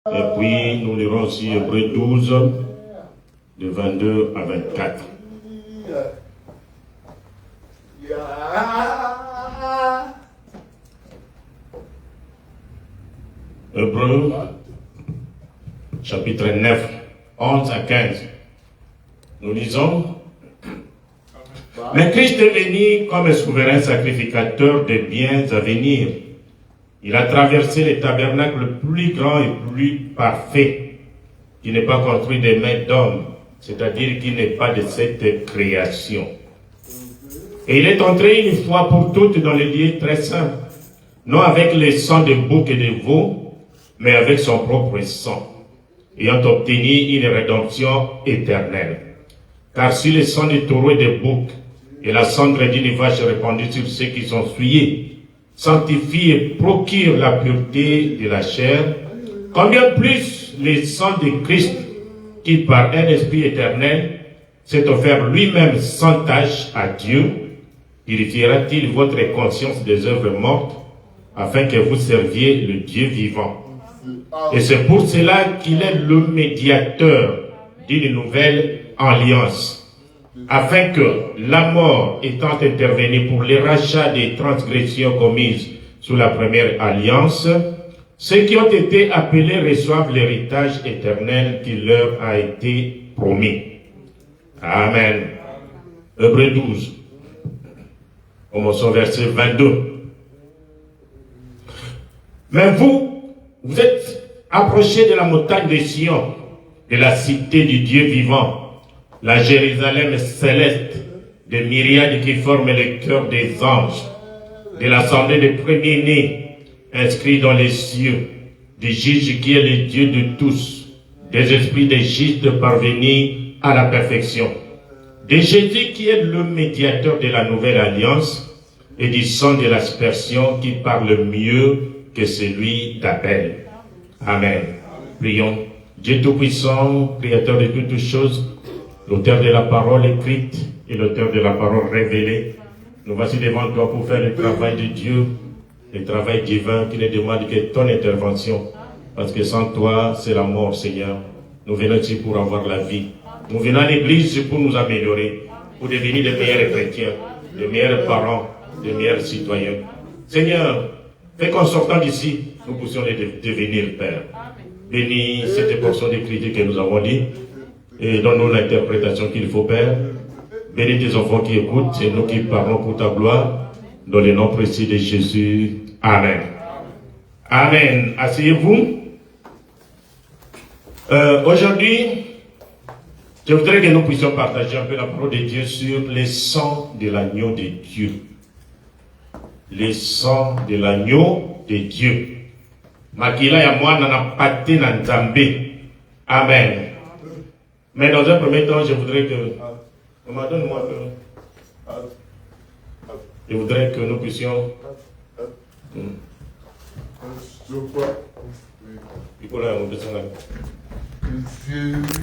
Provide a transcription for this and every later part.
Et puis, nous lirons aussi Hébreux 12, de 22 à 24. Hébreux, chapitre 9, 11 à 15. Nous lisons. Mais Christ est venu comme souverain sacrificateur des biens à venir. Il a traversé le tabernacle le plus grand et plus parfait, qui n'est pas construit des mains d'hommes, c'est-à-dire qui n'est pas de cette création. Et il est entré une fois pour toutes dans le lieu très saint, non avec le sang de boucs et de veaux, mais avec son propre sang, ayant obtenu une rédemption éternelle. Car si le sang du taureau et des boucs et la cendre d'une vache répandue sur ceux qui sont souillés sanctifie et procure la pureté de la chair, combien plus le sang de Christ, qui par un esprit éternel s'est offert lui-même sans tache à Dieu, purifiera-t-il votre conscience des œuvres mortes, afin que vous serviez le Dieu vivant. Et c'est pour cela qu'il est le médiateur d'une nouvelle alliance, afin que la mort étant intervenue pour le rachat des transgressions commises sous la première alliance, ceux qui ont été appelés reçoivent l'héritage éternel qui leur a été promis. Amen. Hébreux 12. Commençons verset 22. Mais vous êtes approchés de la montagne de Sion, de la cité du Dieu vivant, la Jérusalem céleste, des myriades qui forment le cœur des anges, de l'assemblée des premiers-nés, inscrits dans les cieux, du juge qui est le Dieu de tous, des esprits des justes parvenus à la perfection, de Jésus qui est le médiateur de la nouvelle alliance, et du sang de l'aspersion qui parle mieux que celui d'Abel. Amen. Prions. Dieu Tout-Puissant, Créateur de toutes choses, l'auteur de la parole écrite et l'auteur de la parole révélée, nous voici devant toi pour faire le travail de Dieu, le travail divin qui ne demande que ton intervention, parce que sans toi, c'est la mort, Seigneur. Nous venons ici pour avoir la vie. Nous venons à l'église pour nous améliorer, pour devenir de meilleurs chrétiens, de meilleurs parents, de meilleurs citoyens. Seigneur, fais qu'en sortant d'ici, nous puissions devenir Père. Bénis cette portion d'écriture que nous avons lue et donne-nous l'interprétation qu'il faut, Père. Bénis tes enfants qui écoutent, c'est nous qui parlons pour ta gloire. Dans le nom précieux de Jésus. Amen. Amen. Asseyez-vous. Aujourd'hui, je voudrais que nous puissions partager un peu la parole de Dieu sur le sang de l'agneau de Dieu. Le sang de l'agneau de Dieu. Makila ya mwana na pate na nzambe. Amen. Mais dans un premier temps, je voudrais que... Donne-moi un peu. Je voudrais que nous puissions...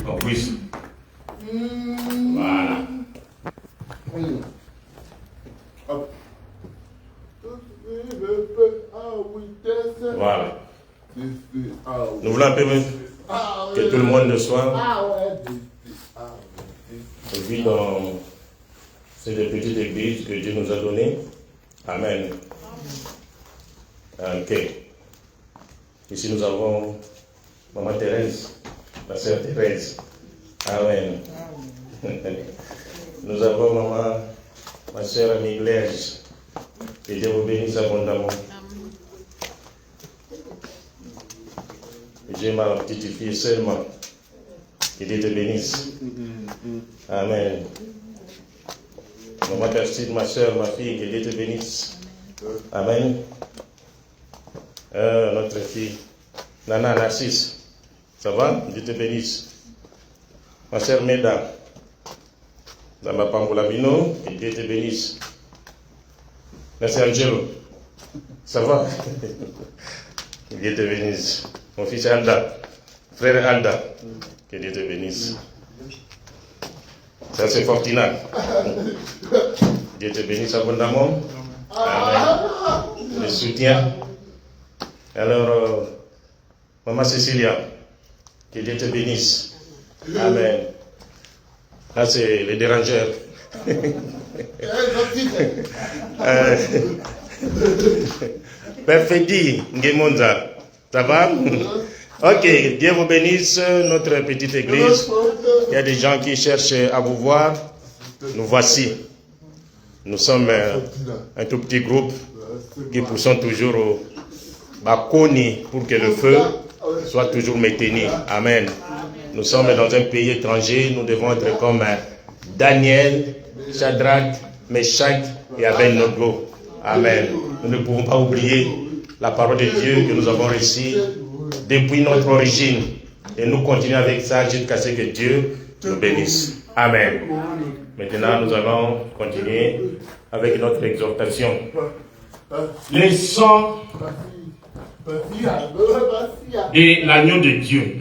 En plus. Voilà. Voilà. Nous voulons un peu que tout le monde le soit. Et puis dans cette petite église que Dieu nous a donnée. Amen. Ok. Ici nous avons Maman Thérèse, la sœur Thérèse. Amen. Nous avons ma sœur Annie Blaise. Que Dieu vous bénisse abondamment. J'ai ma petite fille seulement. Que Dieu te bénisse. Amen. Maman Castille, ma soeur, ma fille, que Dieu te bénisse. Amen. Notre fille, Nana Narcisse. Ça va? Dieu te bénisse. Ma soeur Meda, Dama Pangolabino, que Dieu te bénisse. Merci Angelo. Ça va? Que Dieu te bénisse. Mon fils Alda, frère Alda, que Dieu te bénisse. Ça c'est Fortina. Dieu te bénisse abondamment. Amen. Le soutien. Alors, Maman Cécilia, que Dieu te bénisse. Amen. Là, c'est les dérangeurs. Père Fedi, Ngemonza, ça va? Ok, Dieu vous bénisse, notre petite église. Il y a des gens qui cherchent à vous voir. Nous voici. Nous sommes un tout petit groupe qui poussons toujours au Bakoni pour que le feu soit toujours maintenu. Amen. Nous sommes dans un pays étranger. Nous devons être comme Daniel, Shadrach, Meshach et Abednego. Amen. Nous ne pouvons pas oublier la parole de Dieu que nous avons reçue depuis notre origine. Et nous continuons avec ça jusqu'à ce que Dieu nous bénisse. Amen. Maintenant, nous allons continuer avec notre exhortation. Les sangs de l'agneau de Dieu.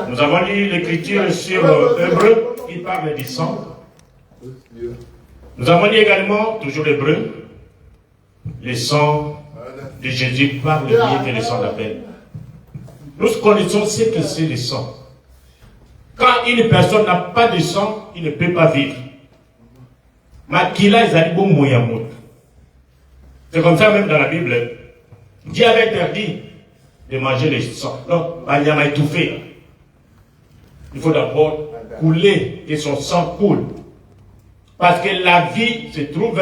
Nous avons lu l'écriture sur Hébreu qui parle du sang. Nous avons lu également, toujours Hébreu, le sang de Jésus parle bien que le sang d'Abel. Nous connaissons ce que c'est le sang. Quand une personne n'a pas de sang, il ne peut pas vivre. C'est comme ça même dans la Bible. Dieu avait interdit de manger le sang. Donc, il y a étouffé. Il faut d'abord couler, que son sang coule. Parce que la vie se trouve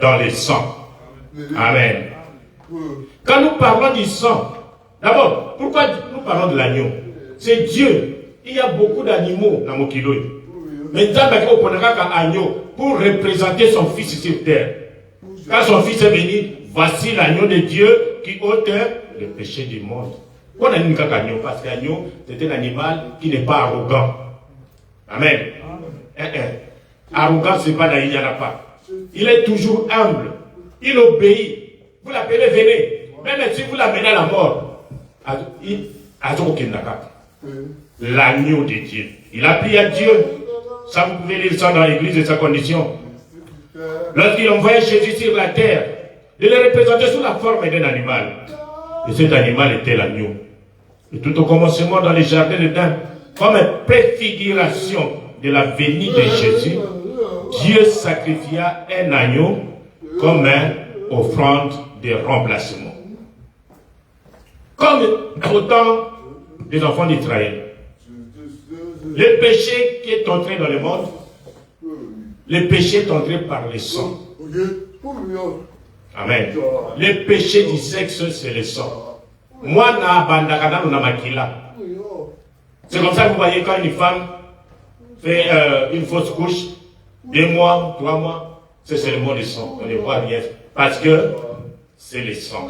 dans le sang. Amen. Quand nous parlons du sang, d'abord, pourquoi nous parlons de l'agneau? C'est Dieu. Il y a beaucoup d'animaux dans mon kilo. Mais Dieu a pris un agneau pour représenter son fils sur terre. Quand son fils est venu, voici l'agneau de Dieu qui ôte le péché du monde. Pourquoi on a mis un agneau? Parce que l'agneau, c'est un animal qui n'est pas arrogant. Amen. Arrogant, ce n'est pas là, il n'y en a pas. Il est toujours humble. Il obéit. Vous l'appelez, venez. Même si vous l'amenez à la mort, l'agneau de Dieu. Il a pris à Dieu. Ça, vous pouvez lire ça dans l'église de sa condition. Lorsqu'il envoyait Jésus sur la terre, il le représentait sous la forme d'un animal. Et cet animal était l'agneau. Et tout au commencement dans les jardins d'Éden, comme une préfiguration de la venue de Jésus, Dieu sacrifia un agneau comme une offrande de remplacement. Comme au temps des enfants d'Israël. Le péché qui est entré dans le monde, le péché est entré par le sang. Amen. Le péché du sexe, c'est le sang. Moi, c'est comme ça que vous voyez quand une femme fait une fausse couche, 2 mois, 3 mois, c'est seulement le sang. On ne voit rien. Parce que c'est le sang.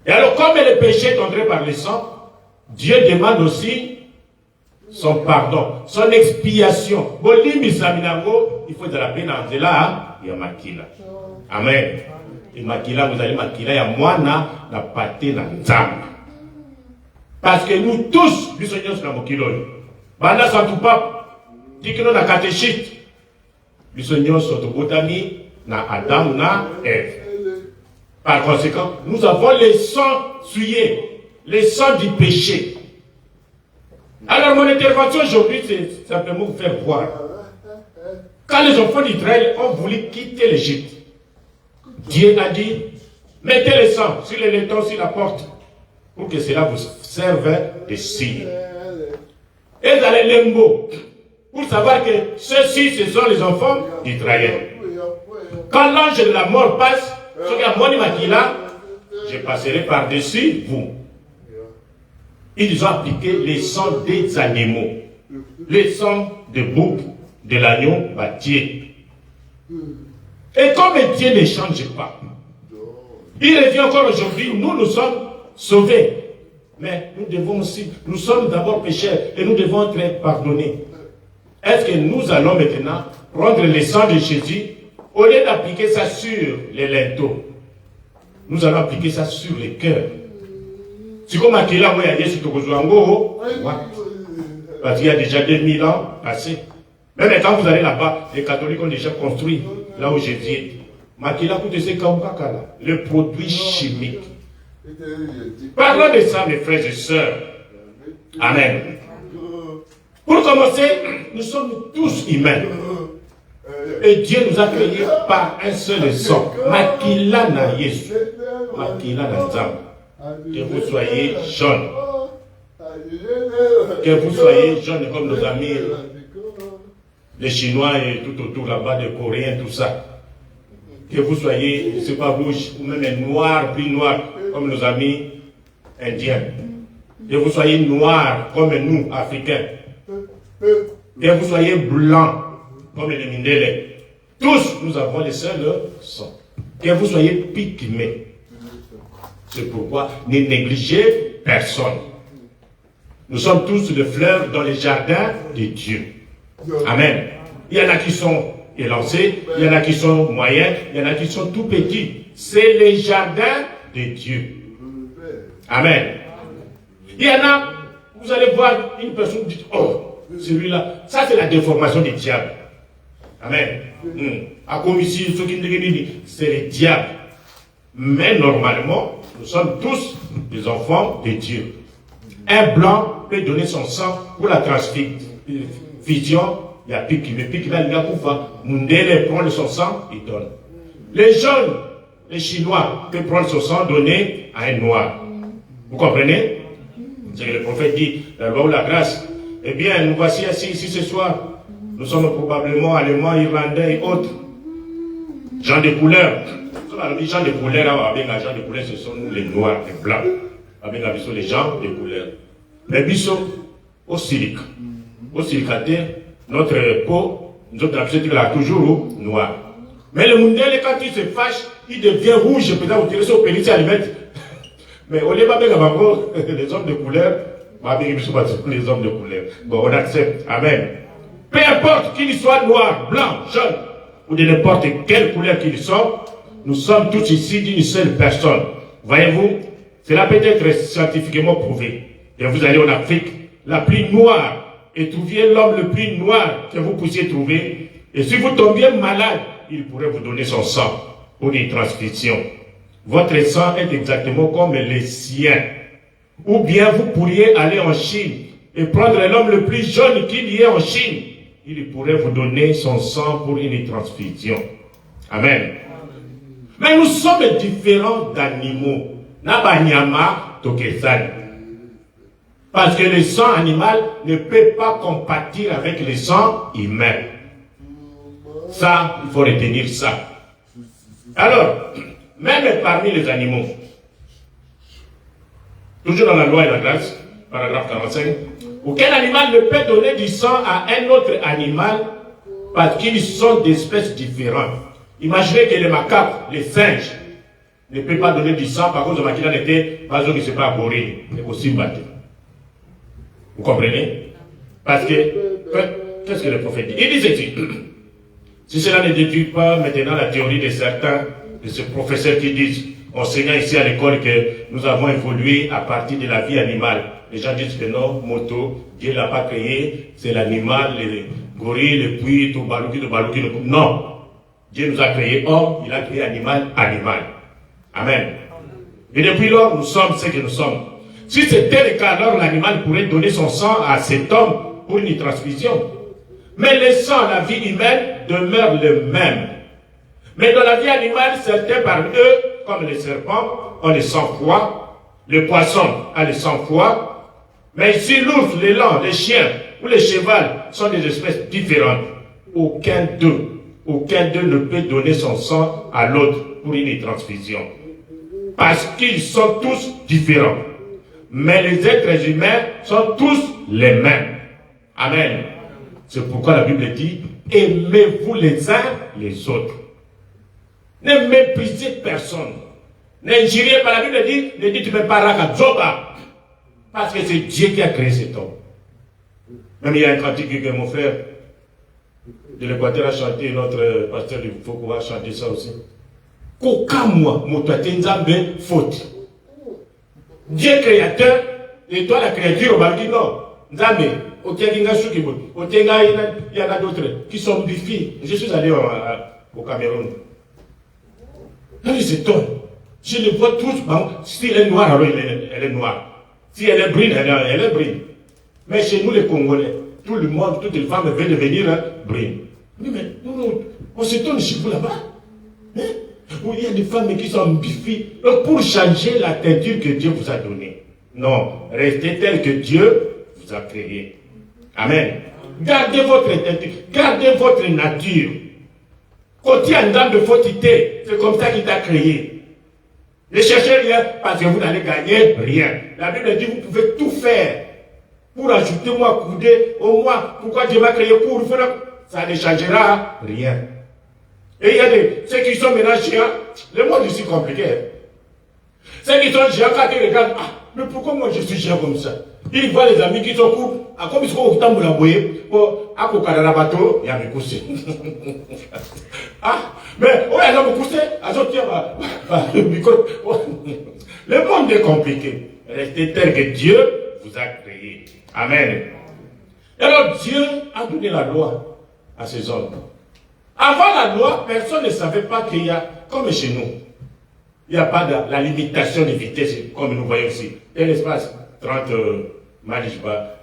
Et alors, comme le péché est entré par le sang, Dieu demande aussi son pardon, son expiation. Il faut de la peine en là, il y a makila. Amen. Et makila, vous allez makila, il y a moana, la pâté, la nzamba. Parce que nous tous, nous sommes sur la mokilo. Banda santu pap, dit que nous avons catéchite. Nous sommes sur le botami, na Adam, na Ève. Par conséquent, nous avons les sangs souillés, les sangs du péché. Alors mon intervention aujourd'hui, c'est simplement vous faire voir. Quand les enfants d'Israël ont voulu quitter l'Égypte, Dieu a dit, mettez le sang sur les laitons, sur la porte, pour que cela vous serve de signe. Et dans les lembo, pour savoir que ceux-ci, ce sont les enfants d'Israël. Quand l'ange de la mort passe, je passerai par-dessus vous. Ils ont appliqué les sangs des animaux, les sangs de bouc, de l'agneau bâtier. Et comme Dieu ne change pas, il revient encore aujourd'hui, nous sommes sauvés. Mais nous devons aussi, nous sommes d'abord pécheurs et nous devons être pardonnés. Est-ce que nous allons maintenant prendre le sang de Jésus, au lieu d'appliquer ça sur les linteaux, nous allons appliquer ça sur les cœurs? C'est comme à Kila, moi, il y a Yesu Tokozouango, parce qu'il y a déjà 2000 ans passés. Même quand vous allez là-bas, les catholiques ont déjà construit là où Jésus est. Makila, le produit chimique. Parlons de ça, mes frères et sœurs. Amen. Pour commencer, nous sommes tous humains. Et Dieu nous a créés par un seul sang. Makila na Yesu. Makila na Nzambe. Que vous soyez jeunes. Que vous soyez jeunes comme nos amis, les Chinois et tout autour là-bas, les Coréens, tout ça. Que vous soyez, je ne sais pas, rouge, ou même noir, plus noir, comme nos amis indiens. Que vous soyez noirs, comme nous, Africains. Que vous soyez blancs, comme les Mindélé. Tous, nous avons les seuls sang. Que vous soyez pygmées. C'est pourquoi ne négligez personne. Nous sommes tous des fleurs dans les jardins de Dieu. Amen. Il y en a qui sont élancés, il y en a qui sont moyens, il y en a qui sont tout petits. C'est les jardins de Dieu. Amen. Il y en a, vous allez voir une personne qui dit, oh, celui-là, ça c'est la déformation du diable. Amen. À comme ici, ceux qui me disent, c'est le diable. Mais normalement, nous sommes tous des enfants de Dieu. Un blanc peut donner son sang pour la transfusion. Il y a pique, mais pique là, il y a Koufa. Mundele prend son sang, il donne. Les jeunes, les Chinois, peuvent prendre son sang, donner à un noir. Vous comprenez? C'est que le prophète dit, la loi ou la grâce. Eh bien, nous voici assis ici ce soir. Nous sommes probablement Allemands, Irlandais et autres. Gens de couleur. Les gens de couleur, avec les gens de couleur, ce sont les noirs, les blancs. Avec les gens de couleur. Les bisous, au silic. Au silicataire, notre peau, nous autres, la toujours noir. Mais le Mundele, quand il se fâche, il devient rouge. Peut-être vous tirez sur Pélice à les mettre. Mais au lieu de les hommes de couleur, les hommes de couleur. Bon, on accepte. Amen. Peu importe qu'il soit noir, blanc, jaune, ou de n'importe quelle couleur qu'il soit, nous sommes tous ici d'une seule personne. Voyez-vous, cela peut être scientifiquement prouvé. Et vous allez en Afrique, la plus noire, et trouviez l'homme le plus noir que vous puissiez trouver. Et si vous tombiez malade, il pourrait vous donner son sang pour une transfusion. Votre sang est exactement comme le sien. Ou bien vous pourriez aller en Chine et prendre l'homme le plus jeune qu'il y ait en Chine. Il pourrait vous donner son sang pour une transfusion. Amen. Mais nous sommes différents d'animaux. Nabanyama tokezani. Parce que le sang animal ne peut pas compatir avec le sang humain. Ça, il faut retenir ça. Alors, même parmi les animaux, toujours dans la loi et la grâce, paragraphe 45, aucun animal ne peut donner du sang à un autre animal parce qu'ils sont d'espèces différentes. Imaginez que les macaques, les singes, ne peuvent pas donner du sang par cause de maquina n'était pas qui ne s'est pas aboré, mais aussi battu. Vous comprenez? Parce que, qu'est-ce que le prophète dit? Il dit ceci. Si cela ne détruit pas maintenant la théorie de certains, de ces professeurs qui disent, enseignant ici à l'école, que nous avons évolué à partir de la vie animale. Les gens disent que non, moto, Dieu ne l'a pas créé, c'est l'animal, les gorilles, les puits, tout balouki, non. Dieu nous a créé homme, il a créé animal. Amen. Et depuis lors, nous sommes ce que nous sommes. Si c'était le cas, alors l'animal pourrait donner son sang à cet homme pour une transfusion. Mais le sang, la vie humaine, demeure le même. Mais dans la vie animale, certains parmi eux, comme les serpents, ont le sang-froid, le poisson a le sang-froid, mais ici l'ours, l'élan, les chiens ou les chevals sont des espèces différentes. Aucun d'eux ne peut donner son sang à l'autre pour une transfusion. Parce qu'ils sont tous différents. Mais les êtres humains sont tous les mêmes. Amen. C'est pourquoi la Bible dit, aimez-vous les uns les autres. Ne méprisez personne. N'injuriez pas. La Bible dit, ne dites même pas Raka Dzoba. Parce que c'est Dieu qui a créé cet homme. Même il y a un cantique que mon frère de l'Équateur a chanté, notre pasteur du Foko a chanté ça aussi. Kokamwa, Motoatenzambe, faute. Dieu créateur, et toi la créature, on va dire non. Nzambe, au Tiaginga Sukibo, au Tiaginga, il y en a d'autres qui sont des filles. Je suis allé au Cameroun. Là, ils s'étonnent. Je les vois tous, bon, si elle est noire, alors elle est noire. Si elle est brune, elle est brune. Mais chez nous les Congolais, tout le monde, toutes les femmes veulent devenir brunes. Oui, mais nous, on se tourne chez vous là-bas. Hein? Où il y a des femmes qui sont biffées pour changer la teinture que Dieu vous a donnée. Non, restez tel que Dieu vous a créé. Amen. Gardez votre teinture, gardez votre nature. Quand il y a une dame de fautité, c'est comme ça qu'il t'a créé. Ne cherchez rien parce que vous n'allez gagner rien. La Bible dit vous pouvez tout faire pour ajouter moi coudé au moins. Pourquoi Dieu m'a créé pour ça ne changera rien. Et il y a ceux qui sont maintenant géants, le monde est si compliqué. Ceux qui sont géants, quand ils regardent, ah, mais pourquoi moi je suis géant comme ça? Ils voient les amis qui sont courts, à comme ils sont au temps de la bouée, à Kokadara bateau, il y a mes coussins. Ah, mais, oh, ils ont beaucoup coussé, ils ont tiré, le monde est compliqué. Restez tel que Dieu vous a créé. Amen. Et alors Dieu a donné la loi à ses hommes. Avant la loi, personne ne savait pas qu'il y a, comme chez nous, il n'y a pas de la limitation de vitesse, comme nous voyons ici. Tel espace, 30 miles,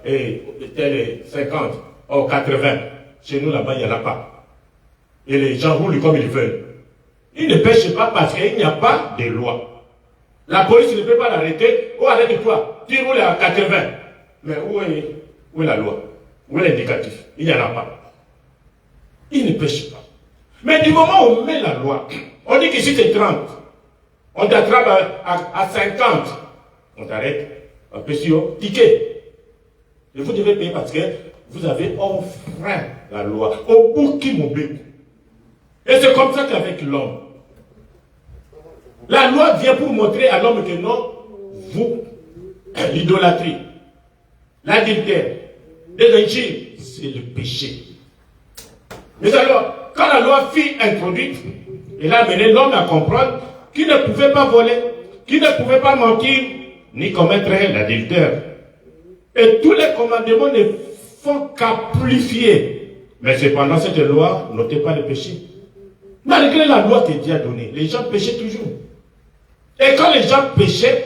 et tel 50, ou 80. Chez nous, là-bas, il n'y en a pas. Et les gens roulent comme ils veulent. Ils ne pêchent pas parce qu'il n'y a pas de loi. La police ne peut pas l'arrêter. Oh, arrête-toi, tu roules à 80. Mais où est la loi? Où est l'indicatif? Il n'y en a pas. Ils ne pêchent pas. Mais du moment où on met la loi, on dit qu'ici c'est 30. On t'attrape à 50. On t'arrête. Un peu sur ticket. Et vous devez payer parce que vous avez enfreint la loi. Au bout qui m'obéit. Et c'est comme ça qu'avec l'homme. La loi vient pour montrer à l'homme que non, vous, l'idolâtrie, l'adultère, l'injure, c'est le péché. Mais alors, quand la loi fut introduite, elle a amené l'homme à comprendre qu'il ne pouvait pas voler, qu'il ne pouvait pas mentir, ni commettre l'adultère. Et tous les commandements ne font qu'amplifier. Mais cependant, cette loi n'ôtait pas le péché. Malgré la loi que Dieu a donnée, les gens péchaient toujours. Et quand les gens péchaient,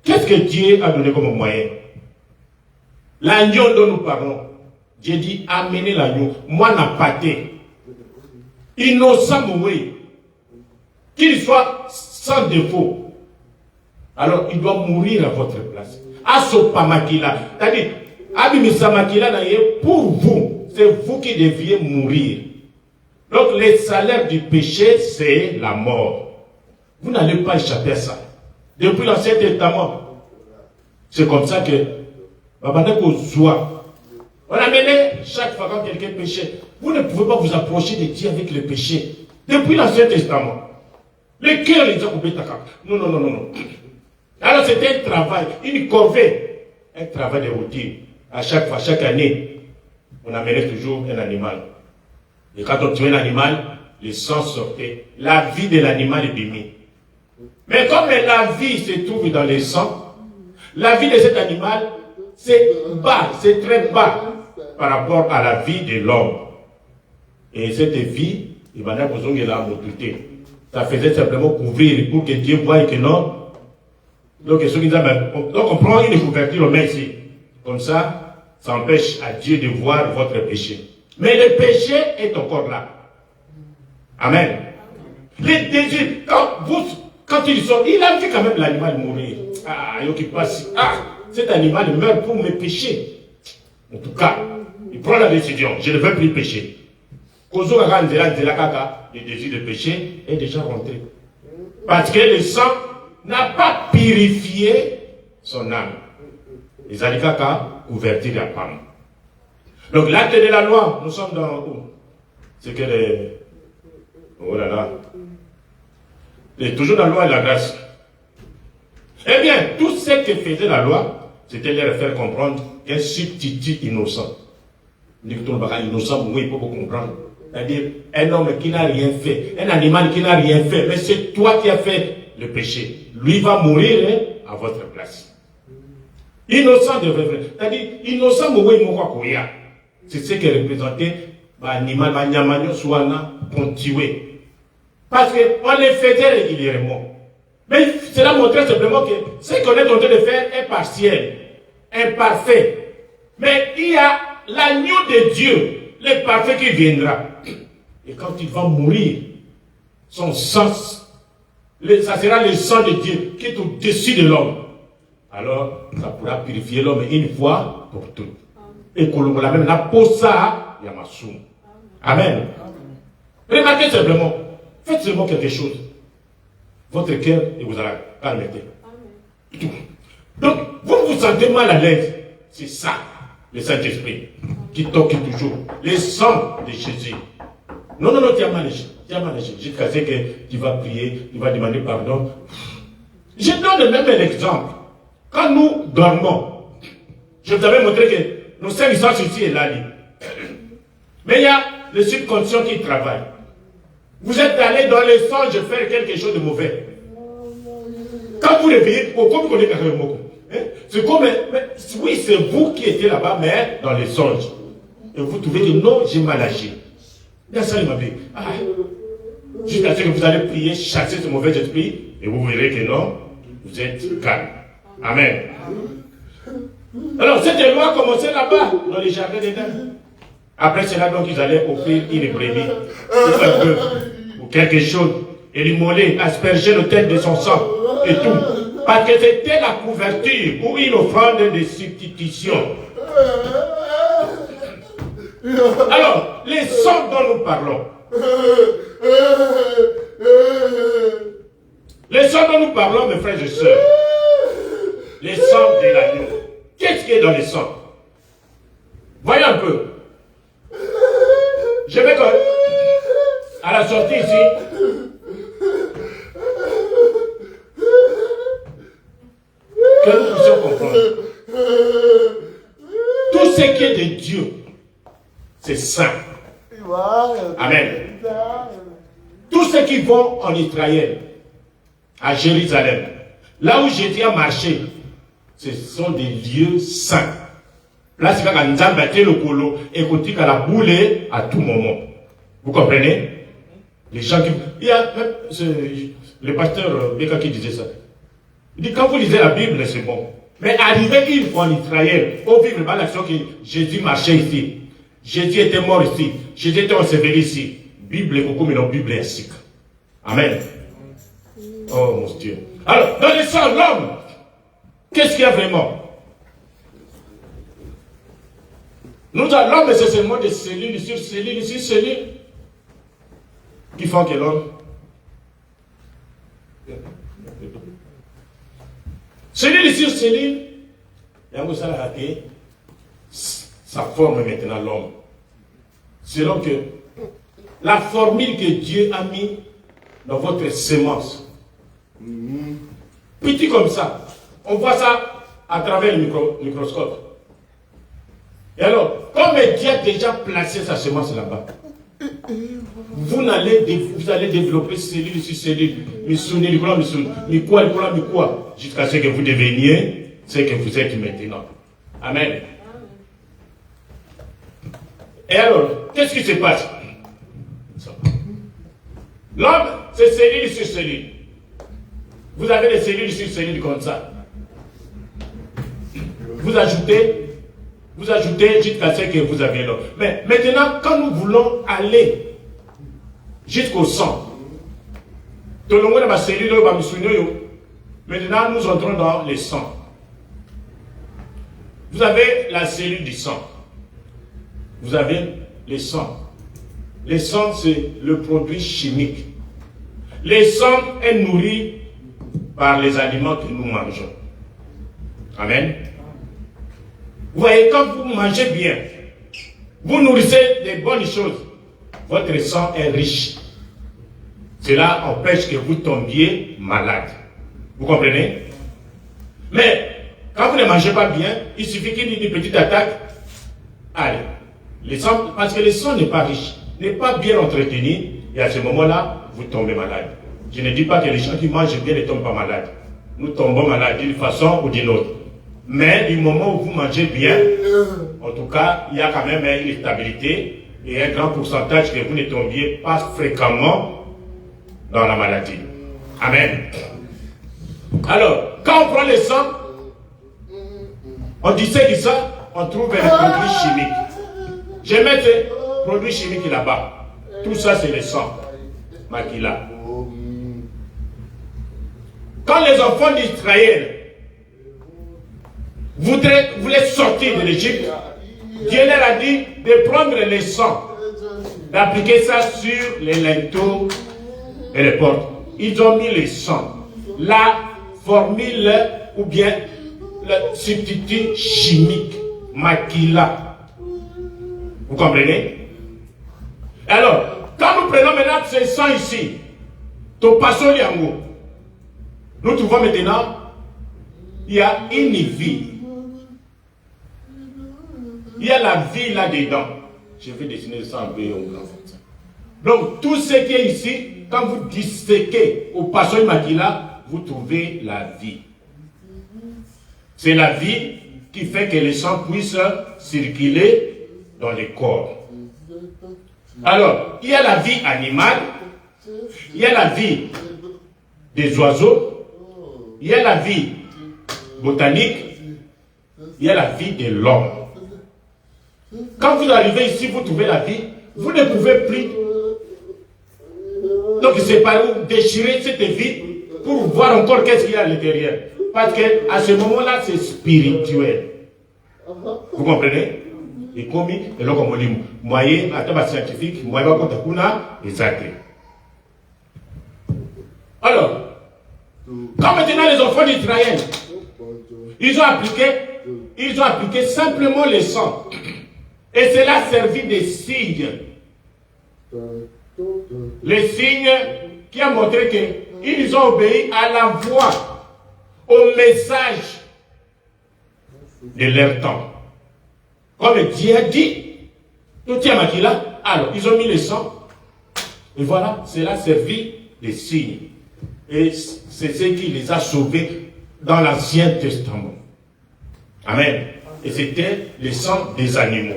qu'est-ce que Dieu a donné comme moyen? L'agneau dont nous parlons. Dieu dit, amenez l'agneau. Moi, n'a pas été. Innocent mourir. Qu'il soit sans défaut. Alors, il doit mourir à votre place. Asopamakila. C'est-à-dire, Abimisamakila, pour vous, c'est vous qui deviez mourir. Donc, le salaire du péché, c'est la mort. Vous n'allez pas échapper à ça. Depuis l'Ancien Testament, c'est comme ça que, on a mené chaque fois quand quelqu'un péchait. Vous ne pouvez pas vous approcher de Dieu avec le péché. Depuis l'Ancien Testament. Le cœur les a coupés. Non. Alors c'était un travail, une corvée. Un travail de routine. À chaque fois, chaque année, on amenait toujours un animal. Et quand on tuait un animal, le sang sortait. La vie de l'animal est bénie. Mais comme la vie se trouve dans le sang, la vie de cet animal, c'est bas, c'est très bas par rapport à la vie de l'homme. Et cette vie, ça faisait simplement couvrir pour que Dieu voie que non. Donc on prend une couverture, on met ici. Comme ça, ça empêche à Dieu de voir votre péché. Mais le péché est encore là. Amen. Les désirs, quand ils sont, il a vu quand même l'animal mourir. Cet animal meurt pour mes péchés. En tout cas, il prend la décision. Je ne veux plus pécher. Le désir de péché est déjà rentré. Parce que le sang n'a pas purifié son âme. Les alikaka ouvertir la femme. Donc l'acte de la loi, nous sommes dans où? C'est que les... Oh là là. Et toujours dans la loi et la grâce. Eh bien, tout ce que faisait la loi, c'était leur faire comprendre qu'un substitut innocent. Innocent, oui, il faut comprendre. C'est-à-dire, un homme qui n'a rien fait, un animal qui n'a rien fait, mais c'est toi qui as fait le péché. Lui va mourir à votre place. Innocent de vrai. C'est-à-dire, innocent, oui, c'est ce qui est représenté par l'animal, soit là, pour tuer. Parce qu'on les faisait régulièrement. Mais cela montrait simplement que ce qu'on est en train de faire est partiel, imparfait. Mais il y a l'agneau de Dieu, le parfait qui viendra. Et quand il va mourir, son sang, ça sera le sang de Dieu qui est au-dessus de l'homme. Alors, ça pourra purifier l'homme une fois pour toutes. Et qu'on la même la posa Yamasum. Amen. Remarquez simplement, faites seulement quelque chose. Votre cœur et vous allez calmer. Donc, vous vous sentez mal à l'aise. C'est ça, le Saint-Esprit, qui toque toujours. Le sang de Jésus. Non, tu as mal agi. Jusqu'à ce que tu vas prier, tu vas demander pardon. Je donne même un exemple. Quand nous dormons, je vous avais montré que nos 5 sens ici et là. Mais il y a le subconscient qui travaille. Vous êtes allé dans les songes faire quelque chose de mauvais. Quand vous réveillez, comme vous connaissez c'est comme, oui, c'est vous qui étiez là-bas, mais dans les songes. Et vous trouvez que non, j'ai mal agi. Jusqu'à ce que vous allez prier, chasser ce mauvais esprit, et vous verrez que non, vous êtes calme. Amen. Alors, cette loi commençait là-bas, dans les jardins d'Éden. Après cela, donc, ils allaient offrir une brebis, ou un bœuf, ou quelque chose, et l'immoler, asperger l'autel de son sang, et tout. Parce que c'était la couverture ou une offrande de substitution. Alors, les sangs dont nous parlons. Les sangs dont nous parlons, mes frères et sœurs. Les sangs de l'agneau. Qu'est-ce qui est dans les sangs? Voyez un peu. Je vais à la sortie ici. Que nous puissions comprendre. Tout ce qui est de Dieu, c'est saint. Amen. Tous ceux qui vont en Israël, à Jérusalem, là où Jésus a marché, ce sont des lieux saints. Là, c'est quand nous avons battu le colo et qu'on dit qu'à la boule à tout moment. Vous comprenez? Les gens qui. Il y a même le pasteur Beka qui disait ça. Il dit quand vous lisez la Bible, c'est bon. Mais arrivé une fois en Israël, au vivre par l'action que Jésus marchait ici. Jésus était mort ici. Jésus était enseveli ici. Bible est comme une Bible ainsi. Amen. Oh mon Dieu. Alors, dans le sang, l'homme, qu'est-ce qu'il y a vraiment? Nous avons l'homme, c'est seulement des cellules sur cellules sur cellules qui font que l'homme. Cellule sur cellule, ça forme maintenant l'homme. Selon que la formule que Dieu a mis dans votre semence, petit comme ça, on voit ça à travers le microscope. Et alors, comme Dieu a déjà placé sa semence là-bas, vous allez développer cellule sur cellule, jusqu'à ce que vous deveniez ce que vous êtes maintenant. Amen. Et alors, qu'est-ce qui se passe? L'homme, c'est cellule sur cellule. Vous avez des cellules sur cellules comme ça. Vous ajoutez jusqu'à ce que vous avez l'homme. Mais maintenant, quand nous voulons aller jusqu'au sang, maintenant nous entrons dans le sang. Vous avez la cellule du sang. Vous avez le sang. Le sang, c'est le produit chimique. Le sang est nourri par les aliments que nous mangeons. Amen. Vous voyez, quand vous mangez bien, vous nourrissez des bonnes choses, votre sang est riche. Cela empêche que vous tombiez malade. Vous comprenez? Mais, quand vous ne mangez pas bien, il suffit qu'il y ait une petite attaque. Allez, le sang, parce que le sang n'est pas riche, n'est pas bien entretenu, et à ce moment-là, vous tombez malade. Je ne dis pas que les gens qui mangent bien ne tombent pas malades. Nous tombons malades d'une façon ou d'une autre. Mais du moment où vous mangez bien, en tout cas, il y a quand même une stabilité et un grand pourcentage que vous ne tombiez pas fréquemment dans la maladie. Amen. Alors, quand on prend le sang, on dissèque ça, on trouve les produits chimiques. Je mets ces produits chimiques là-bas. Tout ça, c'est le sang. Makila. Quand les enfants d'Israël voulaient sortir de l'Égypte, Dieu leur a dit de prendre le sang, d'appliquer ça sur les linteaux et les portes. Ils ont mis le sang. La formule ou bien le substitut chimique, Makila. Vous comprenez? Alors, quand nous prenons maintenant ce sang ici, Topaso Liango, nous trouvons maintenant, il y a une vie. Il y a la vie là-dedans. Je vais dessiner ça un peu au grand. Donc, tout ce qui est ici, quand vous disséquez au Paso Makila, vous trouvez la vie. C'est la vie qui fait que le sang puisse circuler dans le corps. Alors, il y a la vie animale, il y a la vie des oiseaux, il y a la vie botanique, il y a la vie de l'homme. Quand vous arrivez ici, vous trouvez la vie, vous ne pouvez plus. Donc, c'est pas où déchirer cette vie pour voir encore qu'est-ce qu'il y a à l'intérieur. Parce qu'à ce moment-là, c'est spirituel. Vous comprenez? Et comme il y a un moyen, à tabac scientifique, moyen contre kuna, exact. Alors, quand maintenant les enfants d'Israël, ils ont appliqué simplement le sang. Et cela servit de signe. Les signes qui a montré qu'ils ont obéi à la voix, au message de leur temps. Comme Dieu a dit, tout est là. Alors, ils ont mis le sang. Et voilà, cela servit de signe. Et c'est ce qui les a sauvés dans l'Ancien Testament. Amen. Et c'était le sang des animaux.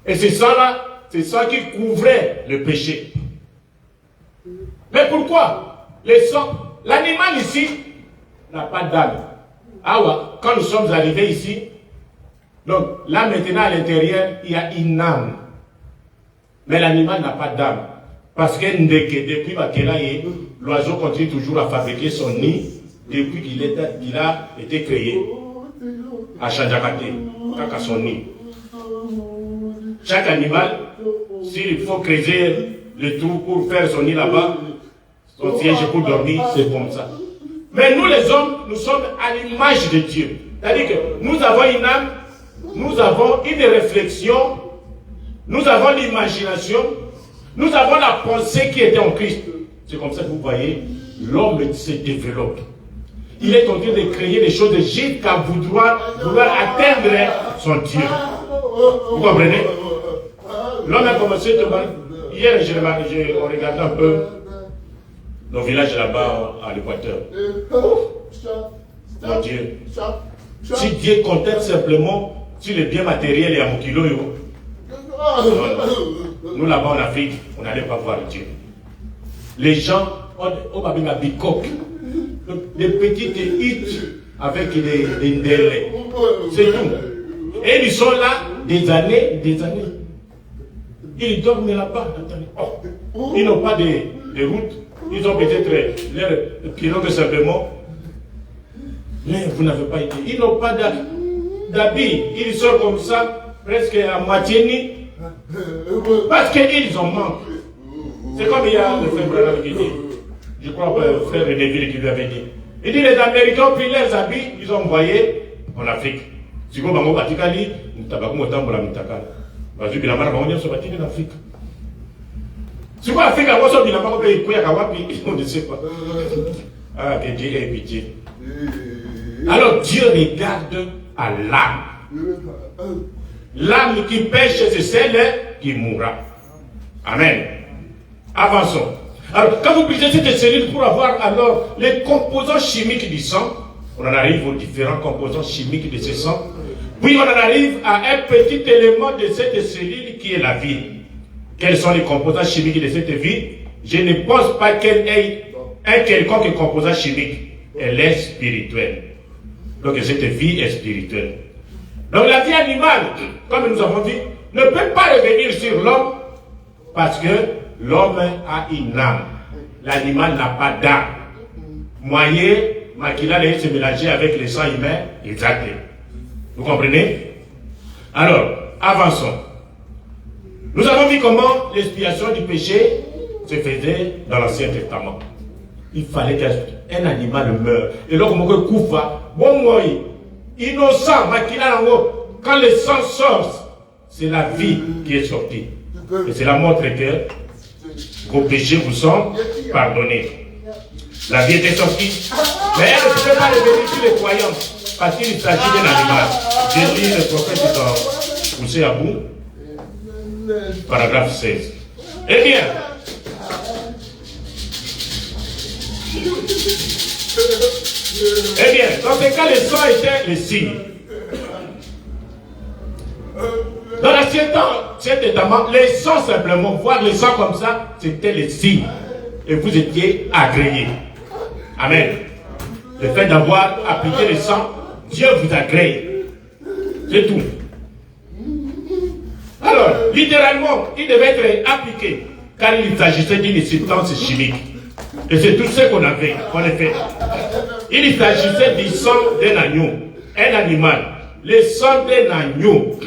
Et ce sang-là, c'est ça qui couvrait le péché. Mais pourquoi? Le sang, l'animal ici n'a pas d'âme. Ah ouais, quand nous sommes arrivés ici, donc là maintenant à l'intérieur, il y a une âme. Mais l'animal n'a pas d'âme. Parce que depuis l'oiseau continue toujours à fabriquer son nid depuis qu'il a été créé. À Chanjakate, à son nid. Chaque animal, s'il faut creuser le trou pour faire son nid là-bas, son siège pour dormir, c'est comme ça. Mais nous les hommes, nous sommes à l'image de Dieu. C'est-à-dire que nous avons une âme, nous avons une réflexion, nous avons l'imagination, nous avons la pensée qui était en Christ. C'est comme ça que vous voyez, l'homme se développe. Il est en train de créer des choses jusqu'à vouloir atteindre son Dieu. Vous comprenez? L'homme a commencé à parler. Hier, on regardait un peu nos villages là-bas à l'Équateur. Mon Dieu. Si Dieu comptait simplement sur les biens matériels et à Mokilo, nous là-bas en Afrique, on n'allait pas voir Dieu. Les gens ont un bicoque, des petites huttes avec des ndélés. C'est tout. Et ils sont là des années. Ils dorment là-bas. Ils n'ont pas de route. Ils ont peut-être leur pirogue simplement. Mais vous n'avez pas été. Ils n'ont pas d'habits. Ils sont comme ça, presque à moitié nus. Parce qu'ils en manquent. C'est comme il y a le frère Branham qui dit. Je crois que le frère Reneville qui lui avait dit. Il dit les Américains ont pris leurs habits, ils ont envoyé en Afrique. Si vous avez dit que vous avez dit que vous avez dit en Afrique. Si vous avez dit que vous avez dit on ne sait pas. Ah, que Dieu ait pitié. Alors Dieu regarde à l'âme. L'âme qui pêche, c'est celle qui mourra. Amen. Avançons. Alors, quand vous brisez cette cellule pour avoir alors les composants chimiques du sang, on en arrive aux différents composants chimiques de ce sang. Puis on en arrive à un petit élément de cette cellule qui est la vie. Quels sont les composants chimiques de cette vie? Je ne pense pas qu'elle ait un quelconque composant chimique. elle est spirituelle. Donc cette vie est spirituelle. Donc la vie animale, comme nous avons dit, ne peut pas revenir sur l'homme parce que l'homme a une âme. L'animal n'a pas d'âme. Moyen, Makila allait se mélanger avec le sang humain, exactement. Vous comprenez? Alors, avançons. Nous avons vu comment l'expiation du péché se faisait dans l'Ancien Testament. Il fallait qu'un animal meure. Et là, comme on koufa, bon moi, innocent, Makila, quand le sang sort, c'est la vie qui est sortie. Et cela montre que vos péchés vous sont pardonnés. La vie était sortie. Mais elle ne pouvait pas revenir sur les croyants parce qu'il s'agit d'un animal. J'ai lu le prophète dans Poussé à bout, paragraphe 16. Eh bien, dans ce cas, le sang était le signe. Dans l'ancien temps, les sangs simplement, voir les sangs comme ça, c'était le signe. Et vous étiez agréés. Amen. Le fait d'avoir appliqué le sang, Dieu vous agrée. C'est tout. Alors, littéralement, il devait être appliqué, car il s'agissait d'une substance chimique. Et c'est tout ce qu'on avait, en effet. Il s'agissait du sang d'un agneau, un animal, le sang d'un agneau.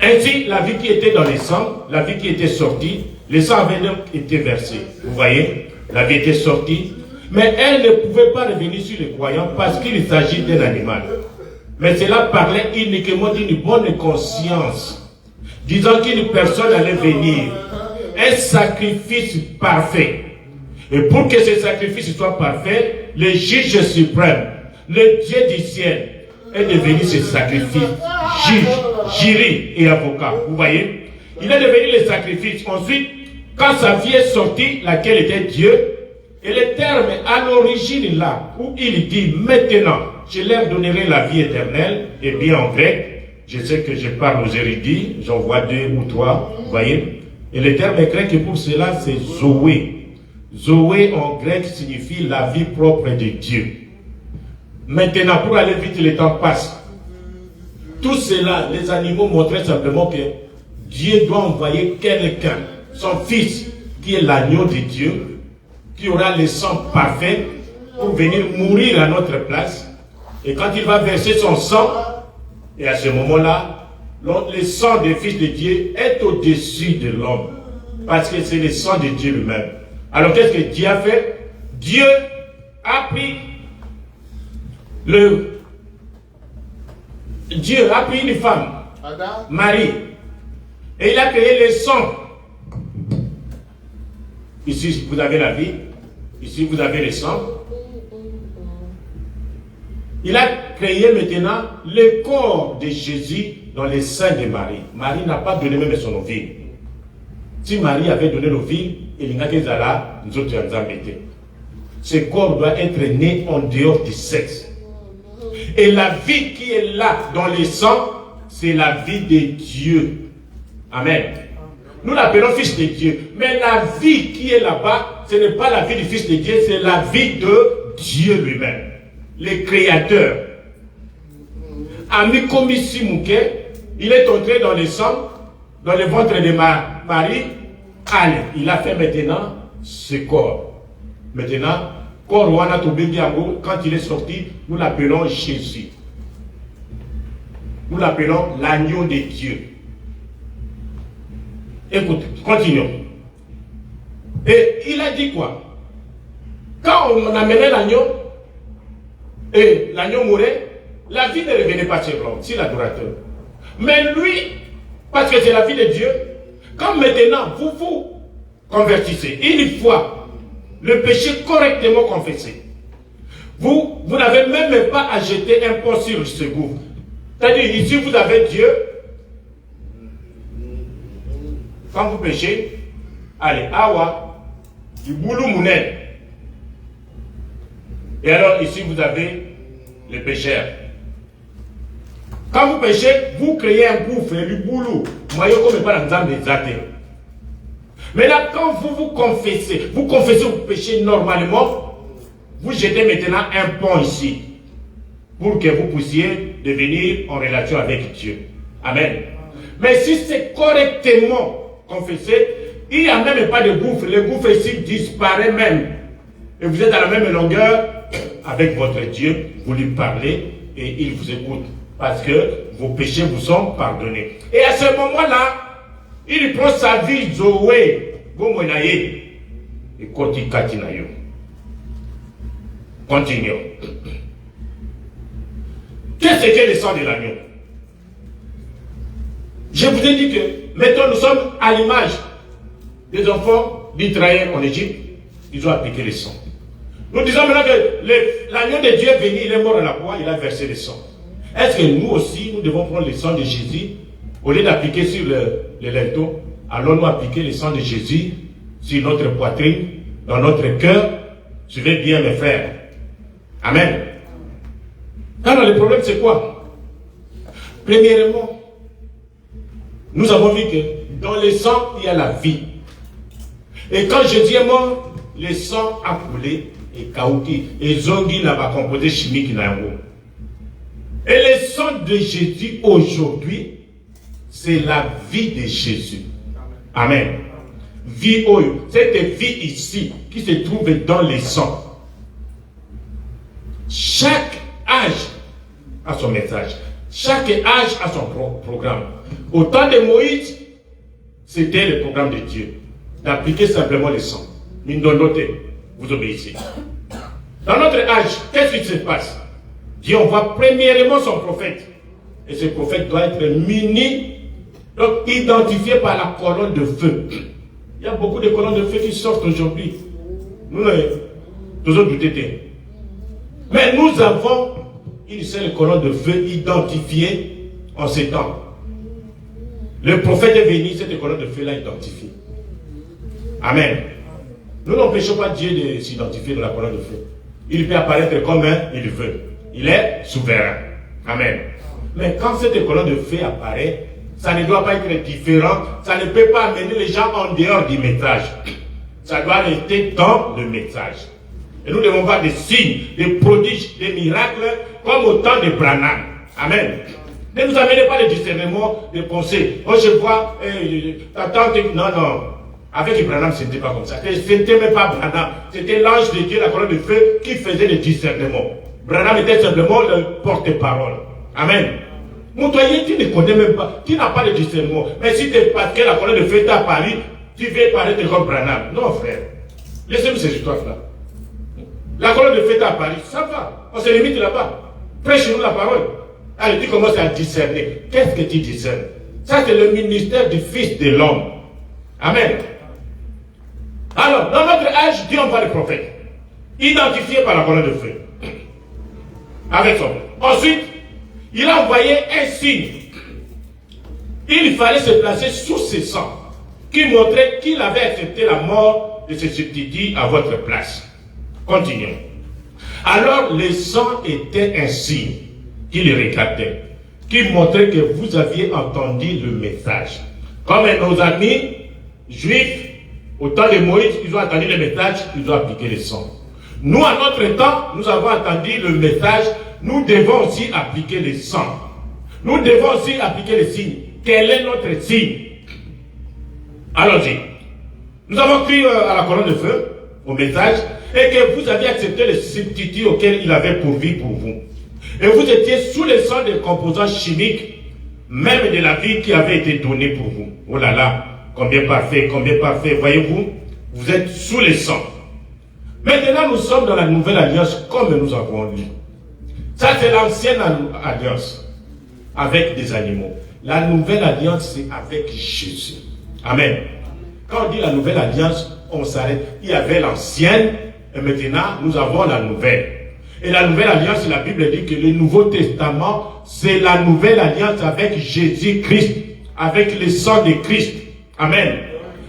Ainsi, la vie qui était dans le sang, la vie qui était sortie, le sang avait donc été versé. Vous voyez, la vie était sortie, mais elle ne pouvait pas revenir sur les croyants parce qu'il s'agit d'un animal. Mais cela parlait uniquement d'une bonne conscience, disant qu'une personne allait venir, un sacrifice parfait. Et pour que ce sacrifice soit parfait, le juge suprême, le Dieu du ciel, est devenu ce sacrifice, juge, jury et avocat. Vous voyez, il est devenu le sacrifice. Ensuite, quand sa vie est sortie, laquelle était Dieu, et le terme à l'origine là, où il dit maintenant, je leur donnerai la vie éternelle, et bien en grec, je sais que je parle aux érudits, j'en vois 2 ou 3, vous voyez, et le terme grec pour cela c'est Zoé. Zoé en grec signifie la vie propre de Dieu. Maintenant, pour aller vite, le temps passe. Tout cela, les animaux montraient simplement que Dieu doit envoyer quelqu'un, son fils, qui est l'agneau de Dieu, qui aura le sang parfait pour venir mourir à notre place. Et quand il va verser son sang, et à ce moment-là, le sang des fils de Dieu est au-dessus de l'homme. Parce que c'est le sang de Dieu lui-même. Alors qu'est-ce que Dieu a fait? Dieu a pris Dieu a pris une femme, Marie, et il a créé le sang. Ici, vous avez la vie. Ici, vous avez le sang. Il a créé maintenant le corps de Jésus dans les seins de Marie. Marie n'a pas donné même son ovule. Si Marie avait donné l'ovule, il n'y a que ça, nous autres nous embêtés. Ce corps doit être né en dehors du sexe. Et la vie qui est là dans le sang, c'est la vie de Dieu. Amen. Nous l'appelons fils de Dieu. Mais la vie qui est là-bas, ce n'est pas la vie du fils de Dieu, c'est la vie de Dieu lui-même. Le créateur. Ami Komissi Mouké, il est entré dans le sang, dans le ventre de Marie. Allez, il a fait maintenant ce corps. Maintenant, corps Wana Tobebiango, quand il est sorti, nous l'appelons Jésus. Nous l'appelons l'agneau de Dieu. Écoute, continuons. Et il a dit quoi? Quand on amenait l'agneau, et l'agneau mourait, la vie ne revenait pas sur l'homme, sur l'adorateur. Mais lui, parce que c'est la vie de Dieu, quand maintenant vous vous convertissez, une fois le péché correctement confessé, vous n'avez même pas à jeter un pot sur ce gouffre. C'est-à-dire, ici vous avez Dieu. Quand vous péchez, allez, awa, du boulou mounel. Et alors ici vous avez le pécheur. Quand vous péchez, vous créez un gouffre, du boulou. Maintenant, quand vous confessez vos péchés normalement, vous jetez maintenant un pont ici pour que vous puissiez devenir en relation avec Dieu. Amen. Mais si c'est correctement confessé, il n'y a même pas de gouffre. Le gouffre ici disparaît même. Et vous êtes à la même longueur avec votre Dieu. Vous lui parlez et il vous écoute. Parce que vos péchés vous sont pardonnés. Et à ce moment-là, il prend sa vie, Zoé, Gomonaye, et Kotikatinayo. Continuons. Qu'est-ce que le sang de l'agneau? Je vous ai dit que maintenant nous sommes à l'image des enfants d'Israël en Égypte. Ils ont appliqué le sang. Nous disons maintenant que l'agneau de Dieu est venu, il est mort à la croix, il a versé le sang. Est-ce que nous aussi, nous devons prendre le sang de Jésus, au lieu d'appliquer sur le linteau, allons-nous appliquer le sang de Jésus sur notre poitrine, dans notre cœur? Suivez bien mes frères. Amen. Alors le problème c'est quoi? Premièrement, nous avons vu que dans le sang, il y a la vie. Et quand Jésus est mort, le sang a coulé et Kaouki, et Zongi n'a pas composé chimique n'a. Et le sang de Jésus aujourd'hui, c'est la vie de Jésus. Amen. Vie, cette vie ici, qui se trouve dans le sang. Chaque âge a son message. Chaque âge a son programme. Au temps de Moïse, c'était le programme de Dieu. D'appliquer simplement le sang. Notez, vous obéissez. Dans notre âge, qu'est-ce qui se passe? Dieu envoie premièrement son prophète. Et ce prophète doit être muni, donc identifié par la colonne de feu. Il y a beaucoup de colonnes de feu qui sortent aujourd'hui. Nous toujours douté. Mais nous avons une seule colonne de feu identifiée en ces temps. Le prophète est venu, cette colonne de feu l'a identifiée. Amen. Nous n'empêchons pas Dieu de s'identifier dans la colonne de feu. Il peut apparaître comme il veut. Il est souverain. Amen. Mais quand cette colonne de feu apparaît, ça ne doit pas être différent. Ça ne peut pas amener les gens en dehors du message. Ça doit rester dans le message. Et nous devons voir des signes, des prodiges, des miracles, comme au temps de Branham. Amen. Ne nous amenez pas le discernement de pensée. Oh, je vois, ta tante. Non. Avec Branham, ce n'était pas comme ça. Ce n'était même pas Branham. C'était l'ange de Dieu, la colonne de feu, qui faisait le discernement. Branham était simplement le porte-parole. Amen. Montoyer, tu ne connais même pas. Tu n'as pas de discernement. Mais si c'est parce que la colonne de feu t'a parlé, tu veux paraître comme Branham. Non, frère. Laissez-nous ces histoires-là. La colonne de feu t'a parlé. Ça va. On se limite là-bas. Prêche-nous la parole. Allez, tu commences à discerner. Qu'est-ce que tu discernes? Ça, c'est le ministère du Fils de l'homme. Amen. Alors, dans notre âge, Dieu envoie le prophète, identifié par la colonne de feu, avec son. Ensuite, il a envoyé un signe. Il fallait se placer sous ses sangs, qui montrait qu'il avait accepté la mort de ses substituts à votre place. Continuons. Alors, le sang était un signe qui le regardait, qui montrait que vous aviez entendu le message. Comme nos amis juifs, au temps de Moïse, ils ont entendu le message, ils ont appliqué le sang. Nous, à notre temps, nous avons entendu le message, nous devons aussi appliquer le sang. Nous devons aussi appliquer le signe. Quel est notre signe? Allons-y. Nous avons cru à la colonne de feu, au message, et que vous aviez accepté le substitut auquel il avait pourvu pour vous. Et vous étiez sous le sang des composants chimiques, même de la vie qui avait été donnée pour vous. Oh là là! Combien parfait, voyez-vous, vous êtes sous le sang. Maintenant, nous sommes dans la nouvelle alliance comme nous avons lu. Ça, c'est l'ancienne alliance avec des animaux. La nouvelle alliance, c'est avec Jésus. Amen. Quand on dit la nouvelle alliance, on s'arrête. Il y avait l'ancienne et maintenant, nous avons la nouvelle. Et la nouvelle alliance, la Bible dit que le Nouveau Testament, c'est la nouvelle alliance avec Jésus-Christ, avec le sang de Christ. Amen.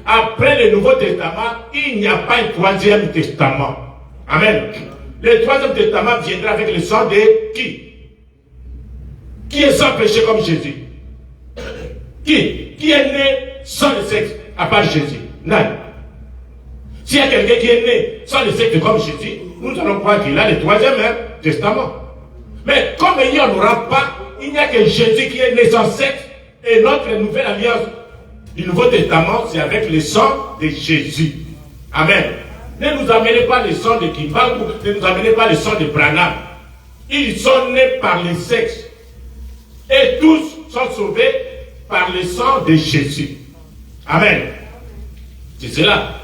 Après le Nouveau Testament, il n'y a pas un troisième testament. Amen. Le troisième testament viendra avec le sang de qui? Qui est sans péché comme Jésus? Qui est né sans le sexe à part Jésus? Non. S'il y a quelqu'un qui est né sans le secte comme Jésus, nous allons croire qu'il a le troisième testament. Mais comme il n'y en aura pas, il n'y a que Jésus qui est né sans secte, et notre nouvelle alliance du Nouveau Testament, c'est avec le sang de Jésus. Amen. Ne nous amenez pas le sang de Kimbangu, ne nous amenez pas le sang de Branham. Ils sont nés par le sexe. Et tous sont sauvés par le sang de Jésus. Amen. C'est cela.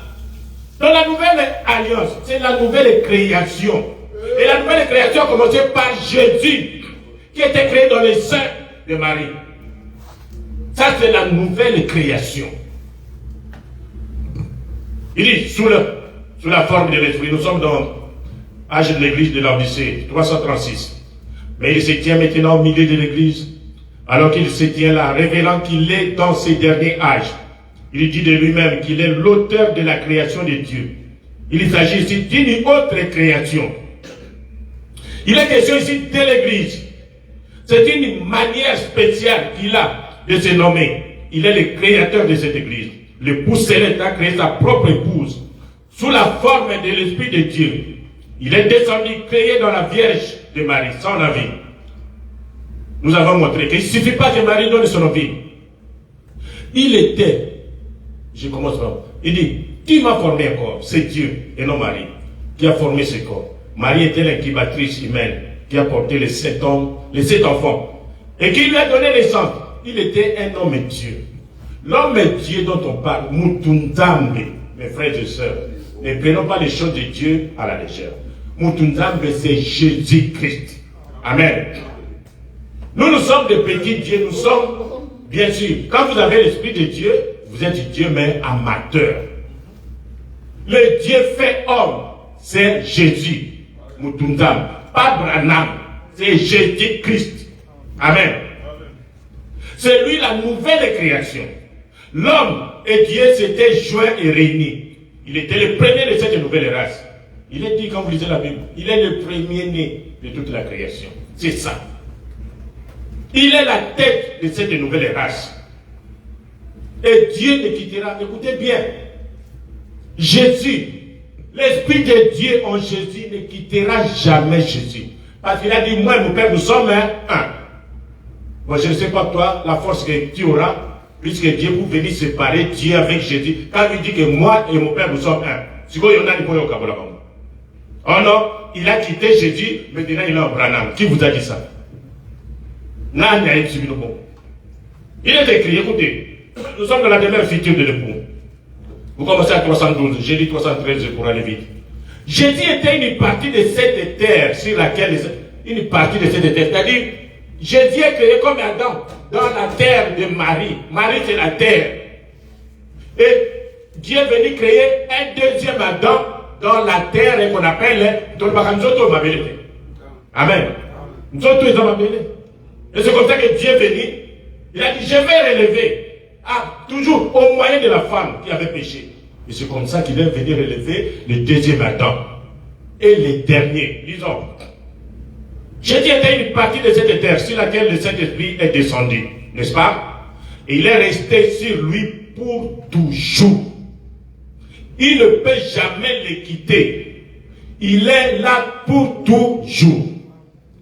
Dans la nouvelle alliance, c'est la nouvelle création. Et la nouvelle création a commencé par Jésus, qui était créé dans le sein de Marie. Ça, c'est la nouvelle création. Il dit, sous la forme de l'esprit, nous sommes dans l'âge de l'église de l'Odyssée, 336. Mais il se tient maintenant au milieu de l'église, alors qu'il se tient là, révélant qu'il est dans ces derniers âges. Il dit de lui-même qu'il est l'auteur de la création de Dieu. Il s'agit ici d'une autre création. Il est question ici de l'église. C'est une manière spéciale qu'il a de se nommer. Il est le créateur de cette église. L'épouse céleste a créé sa propre épouse sous la forme de l'Esprit de Dieu. Il est descendu, créé dans la Vierge de Marie, sans la vie. Nous avons montré qu'il ne suffit pas que Marie donne son vie. Il était, je commence par, il dit, qui m'a formé un corps? C'est Dieu et non Marie qui a formé ce corps. Marie était l'incubatrice humaine qui a porté les 7 enfants et qui lui a donné naissance. Il était un homme Dieu. L'homme Dieu dont on parle, Mutunzambe, mes frères et sœurs, ne prenons pas les choses de Dieu à la légère. Mutunzambe, c'est Jésus-Christ. Amen. Nous sommes des petits dieux, nous sommes, bien sûr, quand vous avez l'Esprit de Dieu, vous êtes Dieu, mais amateur. Le Dieu fait homme, c'est Jésus. Mutunzambe, pas Branham, c'est Jésus-Christ. Amen. C'est lui la nouvelle création. L'homme et Dieu s'étaient joints et réunis. Il était le premier de cette nouvelle race. Il est dit, quand vous lisez la Bible, il est le premier-né de toute la création. C'est ça. Il est la tête de cette nouvelle race. Et Dieu ne quittera, écoutez bien, Jésus, l'Esprit de Dieu en Jésus ne quittera jamais Jésus. Parce qu'il a dit, moi et mon Père, nous sommes un. Moi, je ne sais pas toi, la force que tu auras, puisque Dieu vous venir séparer Dieu avec Jésus. Quand il dit que moi et mon Père, nous sommes un. Oh non, il a quitté Jésus, maintenant il est en Branham. Qui vous a dit ça? Il est écrit, écoutez, nous sommes dans la demeure future de l'époux. Vous commencez à 312, j'ai dit 313 pour aller vite. Jésus était une partie de cette terre sur laquelle, une partie de cette terre, c'est-à-dire, Jésus est créé comme Adam dans la terre de Marie. Marie, c'est la terre. Et Dieu est venu créer un deuxième Adam dans la terre et qu'on appelle Amen. Nous sommes tous les hommes. Et c'est comme ça que Dieu est venu. Il a dit, je vais relever. Toujours au moyen de la femme qui avait péché. Et c'est comme ça qu'il est venu relever le deuxième Adam. Et le dernier, disons. Jésus était une partie de cette terre sur laquelle le Saint-Esprit est descendu, n'est-ce pas? Et il est resté sur lui pour toujours. Il ne peut jamais le quitter. Il est là pour toujours.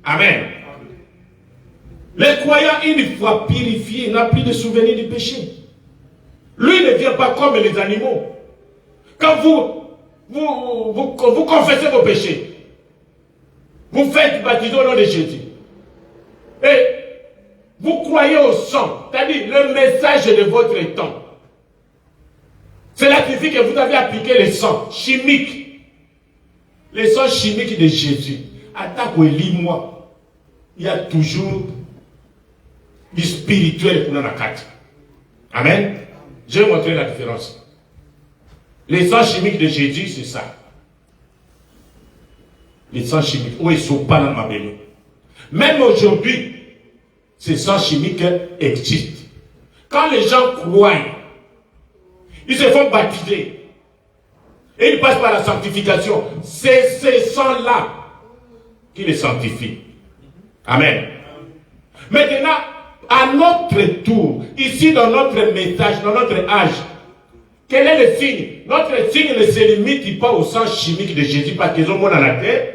Amen. Les croyants, une fois purifiés, n'ont plus de souvenir du péché. Lui ne vient pas comme les animaux. Quand vous confessez vos péchés, vous faites baptiser au nom de Jésus. Et vous croyez au sang, c'est-à-dire le message de votre temps. Cela signifie que vous avez appliqué le sang chimique. Le sang chimique de Jésus. Attaque ou lis-moi. Il y a toujours du spirituel pour la carte. Amen. Je vais montrer la différence. Le sang chimique de Jésus, c'est ça. Les sangs chimiques, où ils ne sont pas dans ma bénie. Même aujourd'hui, ces sangs chimiques existent. Quand les gens croient, ils se font baptiser. Et ils passent par la sanctification. C'est ces sangs-là qui les sanctifient. Amen. Maintenant, à notre tour, ici dans notre message, dans notre âge, Quel est le signe? Notre signe ne se limite pas au sang chimique de Jésus parce qu'ils ont mort dans la terre.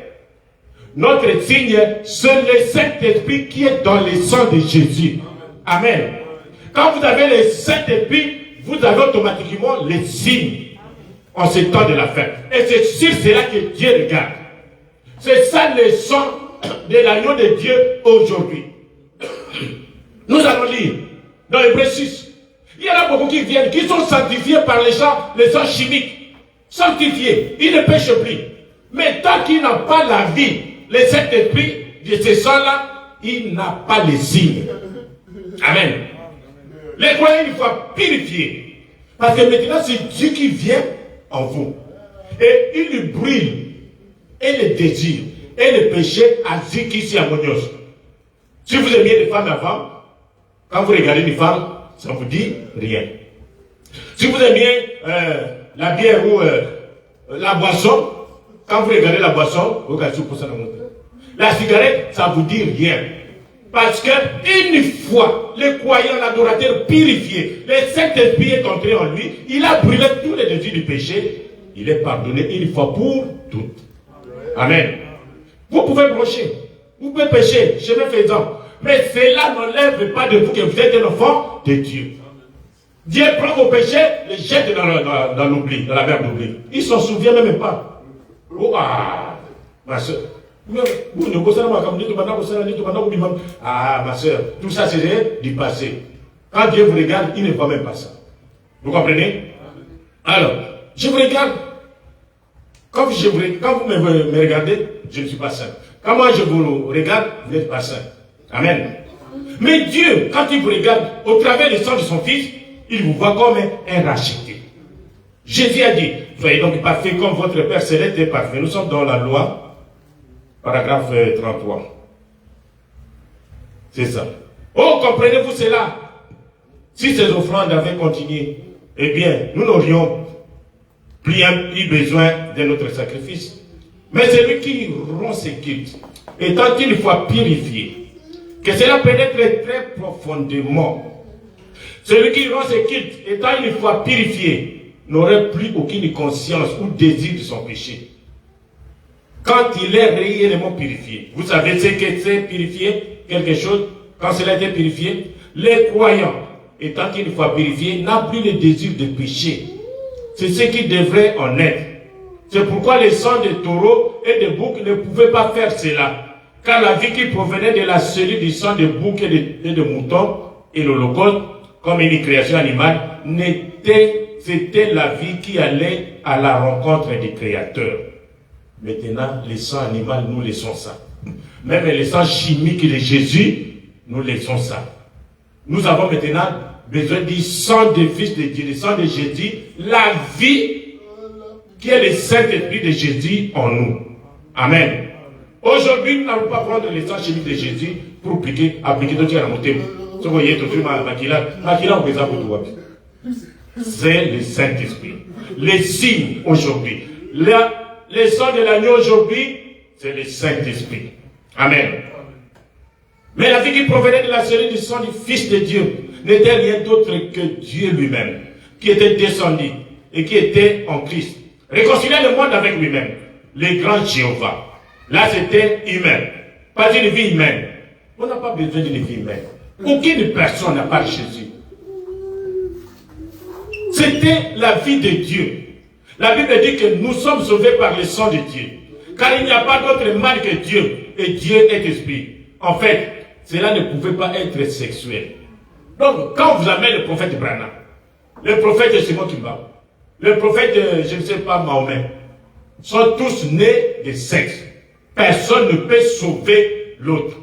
Notre signe, c'est le Saint-Esprit qui est dans le sang de Jésus. Amen. Quand vous avez le Saint-Esprit, vous avez automatiquement les signes en ce temps de la fête. Et c'est sur cela que Dieu regarde. C'est ça le sang de l'agneau de Dieu aujourd'hui. Nous allons lire dans Hébreux 6. Il y en a beaucoup qui viennent, qui sont sanctifiés par les sangs chimiques. Sanctifiés. Ils ne pêchent plus. Mais tant qu'ils n'ont pas la vie, le Saint-Esprit de ces sangs-là, il n'a pas les signes. Amen. Les croyants, il faut purifier. Parce que maintenant, c'est Dieu qui vient en vous. Et il lui brûle. Et le désir. Et le péché azikisi ammonios. Si vous aimiez les femmes avant, quand vous regardez une femme, ça ne vous dit rien. Si vous aimiez la bière ou la boisson, quand vous regardez la boisson, vous regardez pour ça. La cigarette, ça ne vous dit rien. Parce que une fois le croyant, l'adorateur purifié, le Saint-Esprit est entré en lui, il a brûlé tous les désirs du péché, il est pardonné une fois pour toutes. Amen. Vous pouvez broncher, vous pouvez pécher, chemin faisant, mais cela n'enlève pas de vous que vous êtes un enfant de Dieu. Dieu prend vos péchés, les jette dans l'oubli, dans la mer d'oubli. Il ne s'en souvient même pas. Oh, ma soeur. Ah, ma soeur, tout ça c'est du passé. Quand Dieu vous regarde, il ne voit même pas ça. Vous comprenez? Alors, je vous regarde. Quand vous me regardez, je ne suis pas saint. Quand moi je vous regarde, vous n'êtes pas saint. Amen. Mais Dieu, quand il vous regarde, au travers du sang de son Fils, il vous voit comme un racheté. Jésus a dit, soyez donc parfaits comme votre Père Céleste est parfait. Nous sommes dans la loi. Paragraphe 33. C'est ça. Oh, comprenez-vous cela? Si ces offrandes avaient continué, eh bien, nous n'aurions plus eu besoin de notre sacrifice. Mais celui qui rompt ses cultes, étant une fois purifié, que cela pénètre très profondément, celui qui rompt ses cultes, étant une fois purifié, n'aurait plus aucune conscience ou désir de son péché. Quand il est réellement purifié, vous savez ce que c'est purifier quelque chose? Quand cela a été purifié, les croyants, étant une fois purifiés, n'ont plus le désir de péché. C'est ce qui devrait en être. C'est pourquoi les sangs de taureaux et de boucs ne pouvaient pas faire cela. Car la vie qui provenait de la cellule du sang de boucs et de moutons et l'holocauste, comme une création animale, c'était la vie qui allait à la rencontre du Créateur. Maintenant, les sangs animaux, nous laissons ça. Même les sangs chimiques de Jésus, nous laissons ça. Nous avons maintenant besoin du sang du Fils de Dieu, le sang de Jésus, la vie qui est le Saint-Esprit de Jésus en nous. Amen. Aujourd'hui, nous n'allons pas prendre le sang chimique de Jésus pour appliquer d'autres à la montée. Ce que vous voyez, tout de suite, c'est le Saint-Esprit. Les signes aujourd'hui. Le sang de l'agneau aujourd'hui, c'est le Saint-Esprit. Amen. Mais la vie qui provenait de la cellule du sang du Fils de Dieu n'était rien d'autre que Dieu lui-même, qui était descendu et qui était en Christ. Réconcilier le monde avec lui-même. Le grand Jéhovah. Là, c'était humain. Pas une vie humaine. On n'a pas besoin d'une vie humaine. Aucune personne n'a pas de Jésus. C'était la vie de Dieu. La Bible dit que nous sommes sauvés par le sang de Dieu. Car il n'y a pas d'autre mal que Dieu. Et Dieu est esprit. En fait, cela ne pouvait pas être sexuel. Donc, quand vous amenez le prophète Branham, le prophète Simon Kimba, le prophète, je ne sais pas, Mahomet, sont tous nés de sexe. Personne ne peut sauver l'autre.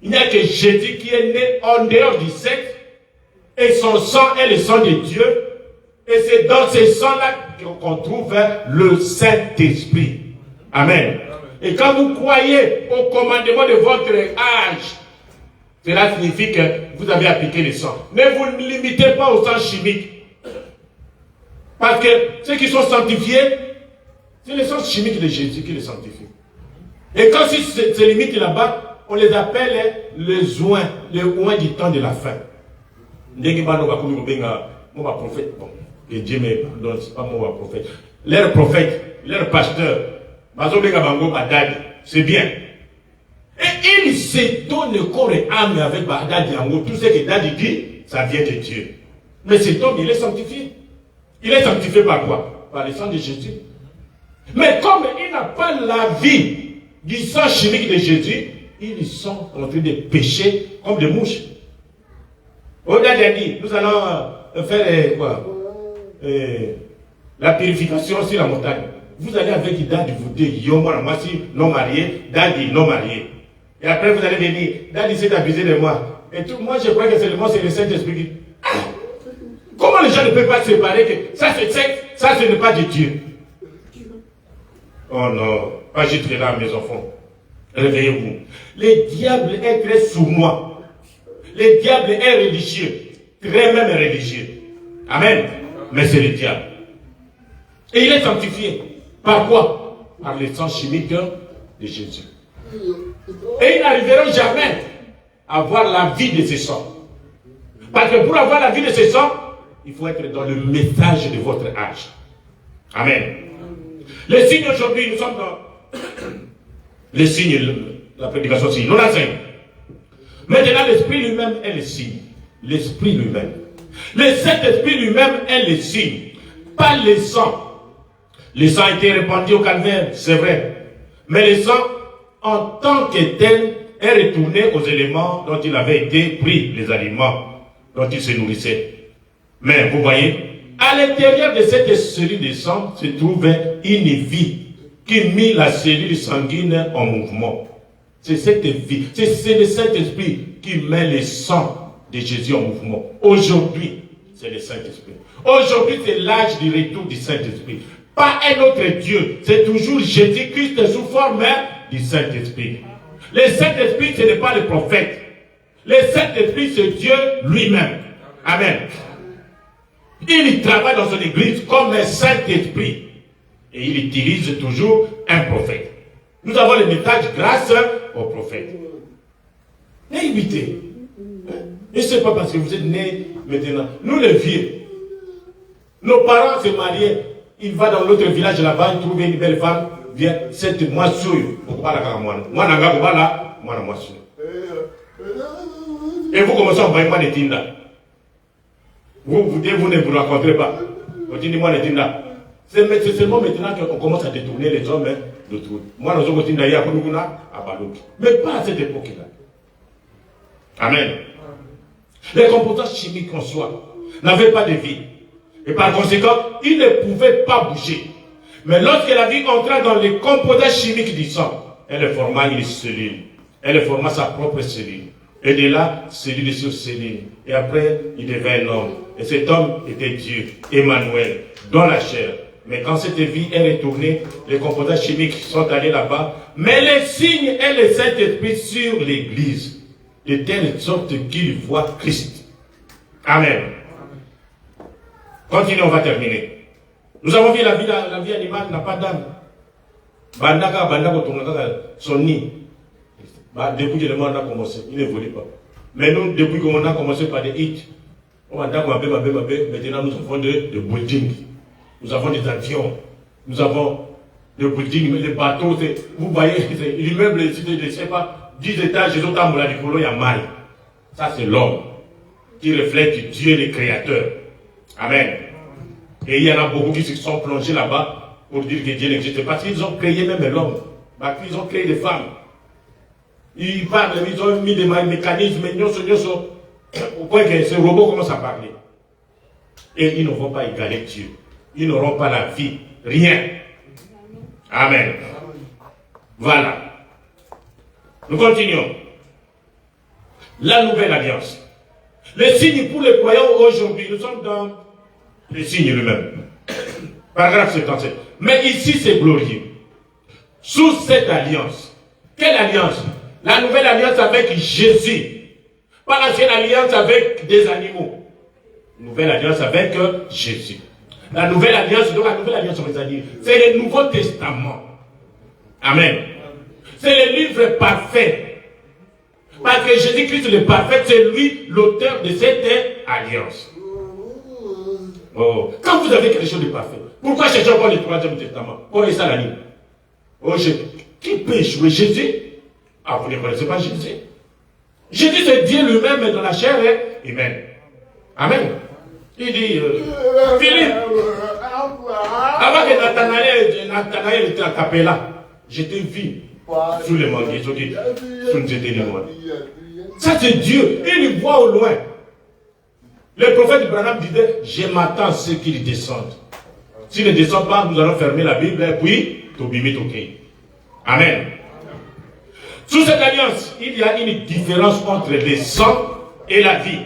Il n'y a que Jésus qui est né en dehors du sexe. Et son sang est le sang de Dieu. Et c'est dans ce sang-là qu'on trouve le Saint-Esprit. Amen. Et quand vous croyez au commandement de votre âge, cela signifie que vous avez appliqué le sang. Mais vous ne limitez pas au sang chimique. Parce que ceux qui sont sanctifiés, c'est le sang chimique de Jésus qui les sanctifie. Et quand ils se limitent là-bas, on les appelle les oins du temps de la fin. Mon prophète, bon, que Dieu me pardonne, c'est pas moi prophète. Leur prophète, leur pasteur, c'est bien. Et il s'étonne corps et âme avec Bagdad Yango. Tout ce que Dadi dit, ça vient de Dieu. Mais cet homme, il est sanctifié. Il est sanctifié par quoi? Par le sang de Jésus. Mais comme il n'a pas la vie du sang chimique de Jésus, ils sont en train de pécher comme des mouches. Au-delà a dit, nous allons faire quoi? La purification sur la montagne. Vous allez avec Dadi, vous dites, Yomoramasi non marié, Dadi non marié. Et après vous allez venir, Dadi s'est abusé de moi. Et tout, moi je crois que c'est le Saint-Esprit qui... Comment les gens ne peuvent pas se séparer que ça c'est secte, ça ce n'est pas de Dieu. Oh non, pas juste là mes enfants. Réveillez-vous. Le diable est très sournois. Le diable est religieux. Très même religieux. Amen. Mais c'est le diable. Et il est sanctifié. Par quoi? Par le sang chimique de Jésus. Et ils n'arriveront jamais à avoir la vie de ce sang. Parce que pour avoir la vie de ce sang, il faut être dans le message de votre âge. Amen. Les signes aujourd'hui, nous sommes dans les signes, la prédication signe. Nous l'enseignons. Maintenant, l'esprit lui-même est le signe. L'esprit lui-même. Le Saint-Esprit lui-même est le signe. Pas le sang. Le sang a été répandu au calvaire, c'est vrai. Mais le sang, en tant que tel, est retourné aux éléments dont il avait été pris, les aliments dont il se nourrissait. Mais vous voyez, à l'intérieur de cette cellule de sang se trouvait une vie qui mit la cellule sanguine en mouvement. C'est cette vie, c'est le Saint-Esprit qui met le sang de Jésus en mouvement. Aujourd'hui, c'est le Saint-Esprit. Aujourd'hui, c'est l'âge du retour du Saint-Esprit. Pas un autre Dieu, c'est toujours Jésus-Christ sous forme du Saint-Esprit. Le Saint-Esprit, ce n'est pas le prophète. Le Saint-Esprit, c'est Dieu lui-même. Amen. Il travaille dans son église comme un Saint-Esprit. Et il utilise toujours un prophète. Nous avons le message grâce au prophète. Évitez. Et ce n'est pas parce que vous êtes nés maintenant. Nous les vieux, nos parents se mariaient. Il va dans l'autre village là-bas, il trouve une belle femme, vient, cette moisson. Et vous commencez à envoyer moi des tinda. Vous ne vous rencontrez pas. Vous dites moi les tinda. C'est seulement maintenant qu'on commence à détourner les hommes de tout. Moi, nous avons tinda à Balouk. Mais pas à cette époque-là. Amen. Les composants chimiques en soi n'avaient pas de vie. Et par conséquent, ils ne pouvaient pas bouger. Mais lorsque la vie entra dans les composants chimiques du sang, elle forma une cellule. Elle forma sa propre cellule. Et de là, cellule sur cellule. Et après, il devint un homme. Et cet homme était Dieu, Emmanuel, dans la chair. Mais quand cette vie est retournée, les composants chimiques sont allés là-bas. Mais les signes et le Saint-Esprit sur l'Église, de telle sorte qu'il voit Christ. Amen. Continuons, on va terminer. Nous avons vu la vie animale n'a pas d'âme. Bandaka, son nid. Depuis que le monde a commencé, il n'évolue pas. Mais nous, depuis qu'on a commencé par des hits, maintenant nous avons des buildings. Nous avons des avions. Nous avons des buildings, des bateaux. Vous voyez, l'immeuble, je ne sais pas, 10 étages, les autres à il y a mal. Ça, c'est l'homme qui reflète Dieu, le Créateur. Amen. Et il y en a beaucoup qui se sont plongés là-bas pour dire que Dieu n'existe pas. Parce qu'ils ont créé même l'homme. Ils ont créé des femmes. Ils parlent, ils ont mis des mécanismes, au point que ces robots commencent à parler. Et ils ne vont pas égaler Dieu. Ils n'auront pas la vie. Rien. Amen. Voilà. Nous continuons. La nouvelle alliance. Les signes pour les croyants aujourd'hui, nous sommes dans les signes lui-même. Paragraphe 57. Mais ici, c'est glorieux. Sous cette alliance. Quelle alliance? La nouvelle alliance avec Jésus. Pas l'ancienne alliance avec des animaux. Nouvelle alliance avec Jésus. La nouvelle alliance, donc la nouvelle alliance, on les a dit, c'est le Nouveau Testament. Amen. C'est le livre parfait. Parce que Jésus-Christ le parfait, c'est lui l'auteur de cette alliance. Oh. Quand vous avez quelque chose de parfait, pourquoi chercher encore le Troisième Testament? Oh, et ça la ligne. Oh, qui peut échouer? Jésus? Ah, vous ne connaissez pas Jésus? Jésus, c'est Dieu lui-même dans la chair, hein? Amen. Amen. Il dit, Philippe, avant que Nathanaël était à Capella, j'étais vu sous les manguiers, sous les moines. Ça, c'est Dieu. Il voit au loin. Le prophète Branham disait, je m'attends à ce qu'il descende. S'il ne descend pas, nous allons fermer la Bible et puis, Tobimi Tokei. Amen. Sous cette alliance, il y a une différence entre le sang et la vie.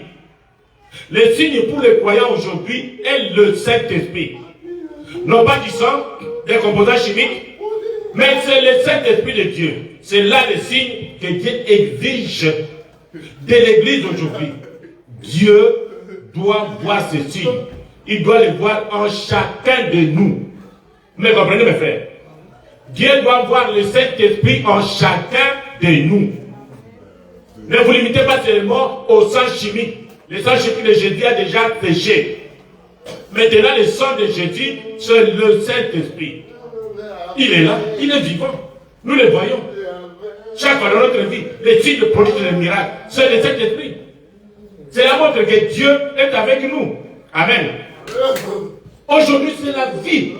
Le signe pour les croyants aujourd'hui est le Saint-Esprit. Non pas du sang, des composants chimiques, mais c'est le Saint-Esprit de Dieu. C'est là le signe que Dieu exige de l'Église aujourd'hui. Dieu doit voir ce signe. Il doit le voir en chacun de nous. Mais comprenez mes frères, Dieu doit voir le Saint-Esprit en chacun de nous. Ne vous limitez pas seulement au sang chimique. Le sang chimique de Jésus a déjà péché. Maintenant, le sang de Jésus, c'est le Saint-Esprit. Il est là, il est vivant. Nous le voyons. Chaque fois dans notre vie, les signes de produits de miracles, c'est le Saint-Esprit. C'est la montre que Dieu est avec nous. Amen. Aujourd'hui, c'est la vie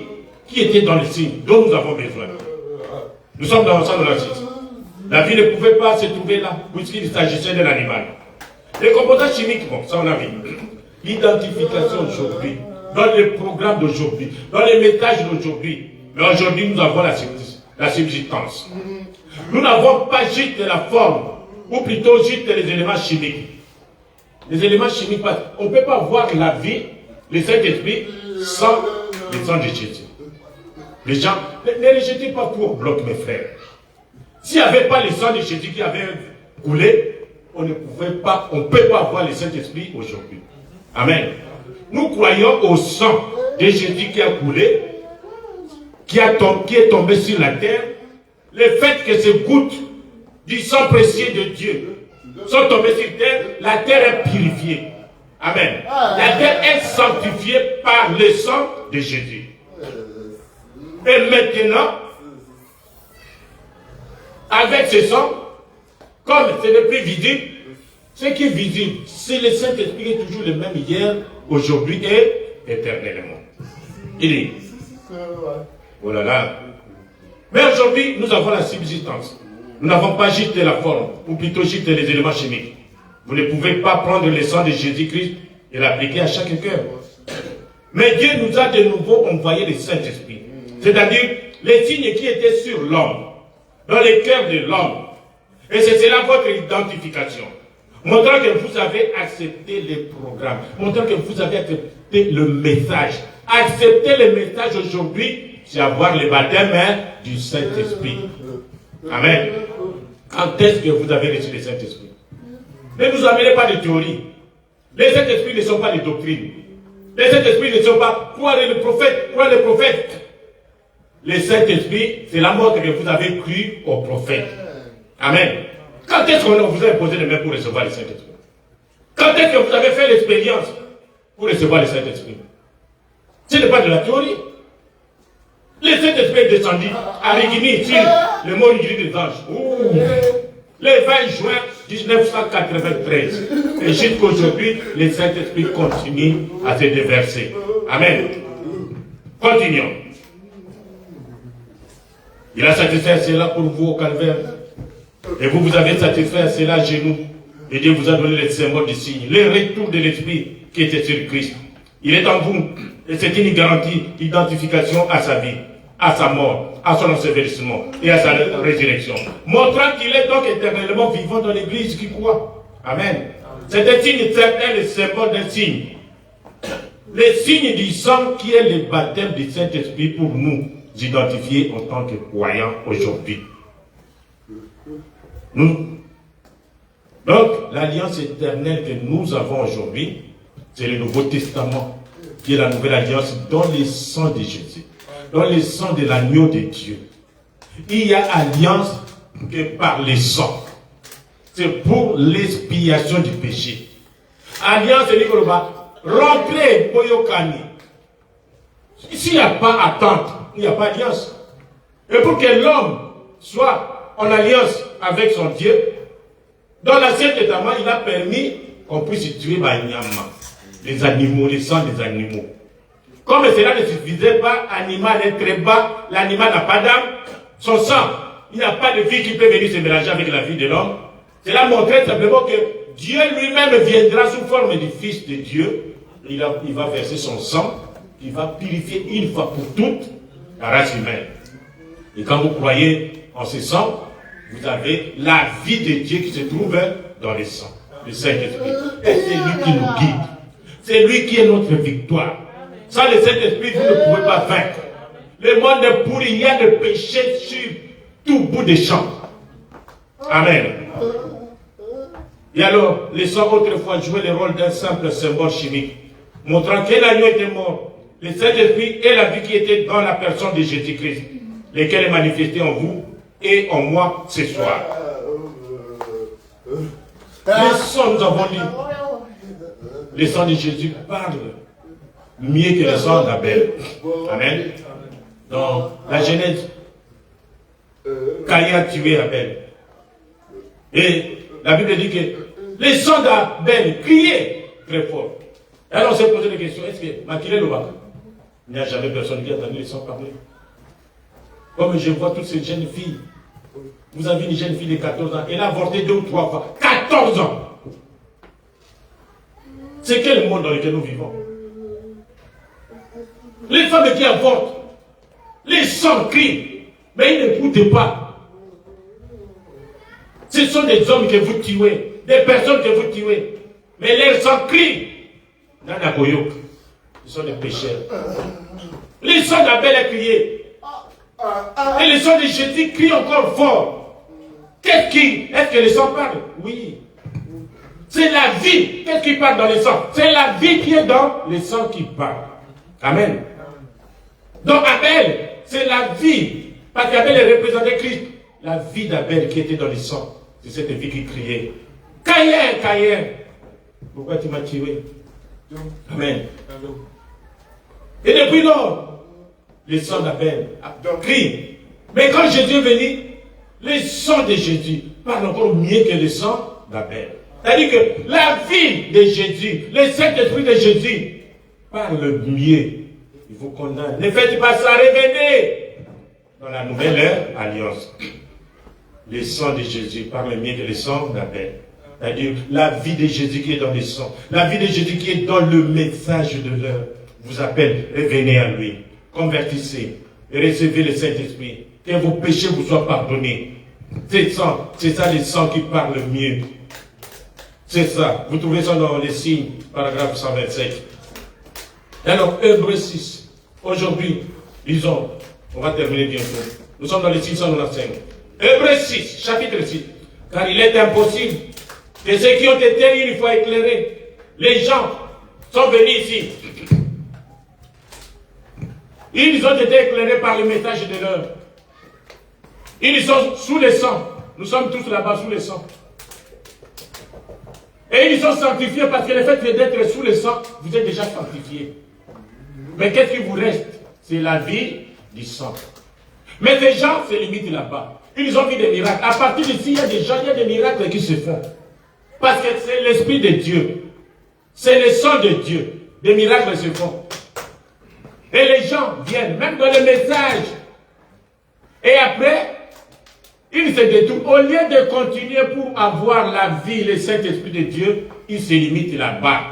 qui était dans le signe dont nous avons besoin. Nous sommes dans le sang de la justice. La vie ne pouvait pas se trouver là, puisqu'il s'agissait d'un animal. Les composants chimiques, bon, ça on a vu. L'identification aujourd'hui, dans les programmes d'aujourd'hui, dans les messages d'aujourd'hui. Mais aujourd'hui, nous avons la subsistance. Nous n'avons pas juste la forme, ou plutôt juste les éléments chimiques. Les éléments chimiques, on ne peut pas voir la vie, le Saint-Esprit, sans le sang de Jésus. Les gens, ne rejetez pas tout au bloc, mes frères. S'il n'y avait pas le sang de Jésus qui avait coulé, on ne peut pas voir le Saint-Esprit aujourd'hui. Amen. Nous croyons au sang de Jésus qui a coulé, qui est tombé sur la terre. Le fait que ces gouttes du sang précieux de Dieu sont tombées sur terre, la terre est purifiée. Amen. La terre est sanctifiée par le sang de Jésus. Et maintenant, avec ce sang, comme ce n'est plus visible, ce qui est visible, c'est le Saint-Esprit qui est toujours le même hier, aujourd'hui et éternellement. Il est. Oh là là. Mais aujourd'hui, nous avons la subsistance. Nous n'avons pas juste la forme, ou plutôt juste les éléments chimiques. Vous ne pouvez pas prendre le sang de Jésus-Christ et l'appliquer à chaque cœur. Mais Dieu nous a de nouveau envoyé le Saint-Esprit. C'est-à-dire les signes qui étaient sur l'homme, dans le cœur de l'homme. Et c'est cela votre identification. Montrant que vous avez accepté les programmes. Montrant que vous avez accepté le message. Accepter le message aujourd'hui, c'est avoir le baptême du Saint-Esprit. Amen. Quand est-ce que vous avez reçu le Saint-Esprit? Ne nous amenez pas de théorie. Les Saint-Esprits ne sont pas des doctrines. Les Saint-Esprits ne sont pas croire le prophète, croire le prophète. Le Saint-Esprit, c'est la mort que vous avez cru au prophète. Amen. Quand est-ce qu'on vous a imposé les mains pour recevoir le Saint-Esprit? Quand est-ce que vous avez fait l'expérience pour recevoir le Saint-Esprit? Ce n'est pas de la théorie. Le Saint-Esprit est descendu à Rigini sur le mont Rigini des Anges. Le 20 juin 1993. Et jusqu'aujourd'hui, le Saint-Esprit continue à se déverser. Amen. Continuons. Il a satisfait cela pour vous au calvaire. Et vous avez satisfait cela à genoux. Et Dieu vous a donné les symboles du signe. Le retour de l'Esprit qui était sur Christ. Il est en vous. Et c'est une garantie d'identification à sa vie, à sa mort, à son ensevelissement et à sa résurrection. Montrant qu'il est donc éternellement vivant dans l'Église qui croit. Amen. C'est un signe certain, le symbole d'un signe. Le signe du sang qui est le baptême du Saint-Esprit pour nous identifier en tant que croyants aujourd'hui. Donc, l'alliance éternelle que nous avons aujourd'hui, c'est le Nouveau Testament, qui est la nouvelle alliance dans le sang de Jésus, dans le sang de l'agneau de Dieu. Il y a alliance que par le sang. C'est pour l'expiation du péché. Alliance, c'est Nicolas. Rentrer, Boyokani. S'il n'y a pas attente, il n'y a pas alliance. Et pour que l'homme soit en alliance avec son Dieu, dans l'Ancien Testament, il a permis qu'on puisse tuer les animaux, les sangs des animaux. Comme cela ne suffisait pas, l'animal est très bas, l'animal n'a pas d'âme, son sang, il n'y a pas de vie qui peut venir se mélanger avec la vie de l'homme. Cela montrait simplement que Dieu lui-même viendra sous forme du Fils de Dieu. Il va verser son sang, il va purifier une fois pour toutes la race humaine. Et quand vous croyez en ce sang, vous avez la vie de Dieu qui se trouve dans le sang, le Saint-Esprit. Et c'est lui qui nous guide. C'est lui qui est notre victoire. Sans le Saint-Esprit, vous ne pouvez pas vaincre. Le monde est pourri, il y a de péché sur tout bout des champs. Amen. Et alors, le sang autrefois jouait le rôle d'un simple symbole chimique, montrant que l'agneau était mort. Le Saint-Esprit est la vie qui était dans la personne de Jésus-Christ, lequel est manifesté en vous et en moi ce soir. Le sang, nous avons dit, le sang de Jésus parle mieux que le sang d'Abel. Amen. Dans la Genèse, Caïn a tué Abel. Et la Bible dit que le sang d'Abel criait très fort. Alors on s'est posé la question, est-ce que Makilé Lobaka, il n'y a jamais personne qui a entendu le sang parler? Comme je vois toutes ces jeunes filles, vous avez une jeune fille de 14 ans, elle a avorté 2 ou 3 fois. 14 ans! C'est quel monde dans lequel nous vivons? Les femmes qui avortent, les sangs crient, mais ils n'écoutent pas. Ce sont des hommes que vous tuez, des personnes que vous tuez, mais leurs sangs crient. Nanakoyok, ce sont des pécheurs. Les sangs d'Abel a crié. Et le sang de Jésus crie encore fort. Est-ce que le sang parle? Oui. C'est la vie. Qu'est-ce qui parle dans le sang? C'est la vie qui est dans le sang qui parle. Amen. Donc Abel, c'est la vie. Parce qu'Abel est représenté Christ. La vie d'Abel qui était dans le sang. C'est cette vie qui criait. Caïn, Caïn. Pourquoi tu m'as tué? Amen. Et depuis lors, le sang d'Abel crie. Mais quand Jésus est venu, le sang de Jésus parle encore mieux que le sang d'Abel. C'est-à-dire que la vie de Jésus, le Saint-Esprit de Jésus, parle mieux. Il vous condamne. Ne faites pas ça, revenez dans la nouvelle alliance. Le sang de Jésus parle mieux que le sang d'Abel. C'est-à-dire la vie de Jésus qui est dans le sang, la vie de Jésus qui est dans le message de l'heure, vous appelle, revenez à lui, convertissez, et recevez le Saint-Esprit, que vos péchés vous soient pardonnés. C'est ça le sang qui parle mieux. C'est ça, vous trouvez ça dans les signes, paragraphe 127. Alors, Hébreux 6, aujourd'hui, disons, on va terminer bientôt, nous sommes dans les 695. Hébreux 6, chapitre 6, car il est impossible que ceux qui ont été une fois éclairés, les gens sont venus ici. Ils ont été éclairés par le message de l'heure. Ils sont sous le sang. Nous sommes tous là-bas sous le sang. Et ils sont sanctifiés parce que le fait d'être sous le sang, vous êtes déjà sanctifiés. Mais qu'est-ce qui vous reste? C'est la vie du sang. Mais ces gens se limitent là-bas. Ils ont vu des miracles. À partir d'ici, il y a des miracles qui se font. Parce que c'est l'Esprit de Dieu. C'est le sang de Dieu. Des miracles se font. Et les gens viennent, même dans le message. Et après, ils se détournent. Au lieu de continuer pour avoir la vie, le Saint-Esprit de Dieu, ils se limitent là-bas.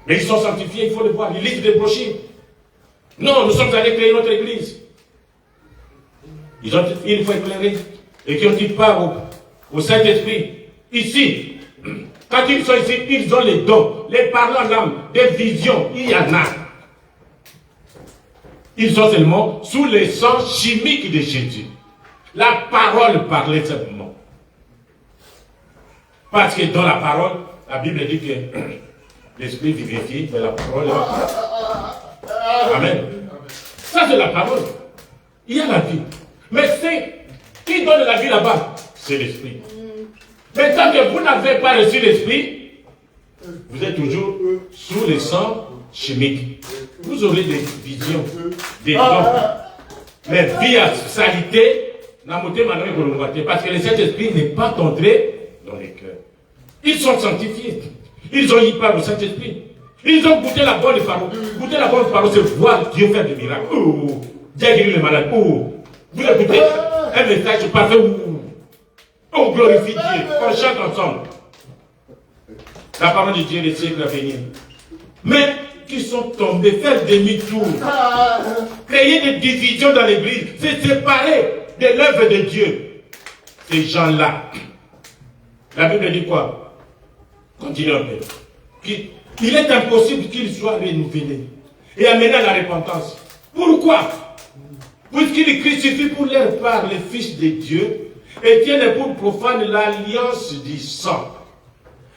Mais ils sont sanctifiés, il faut le voir. Ils lisent des brochures. Non, nous sommes allés créer notre église. Ils ont une fois éclairé. Et qui ont dit part au Saint-Esprit. Ici, quand ils sont ici, ils ont les dons, les parlants d'âme, des visions, il y en a. Ils sont seulement sous le sang chimique de Jésus. La parole parlait simplement. Parce que dans la parole, la Bible dit que l'esprit vivifie, mais la parole. Amen. Ça c'est la parole. Il y a la vie. Mais c'est qui donne la vie là-bas? C'est l'esprit. Mais tant que vous n'avez pas reçu l'esprit, vous êtes toujours sous le sang chimique. vous aurez des visions, des dons. Mais via salité, parce que le Saint-Esprit n'est pas entré dans les cœurs. Ils sont sanctifiés. Ils ont eu part au Saint-Esprit. Ils ont goûté la bonne parole. Goûter la bonne parole, c'est voir Dieu faire des miracles. Oh, Dieu a guéri les malades. Oh, vous écoutez un message parfait. On glorifie Dieu. On chante ensemble. La parole de Dieu est les siècles à venir. Mais qui sont tombés, faire demi-tour, créer des divisions dans l'église, se séparer de l'œuvre de Dieu. Ces gens-là. La Bible dit quoi? Continuez un peu. Il est impossible qu'ils soient renouvelés et amenés à la repentance. Pourquoi? Puisqu'ils crucifient pour leur part les fils de Dieu et tiennent pour profane l'alliance du sang.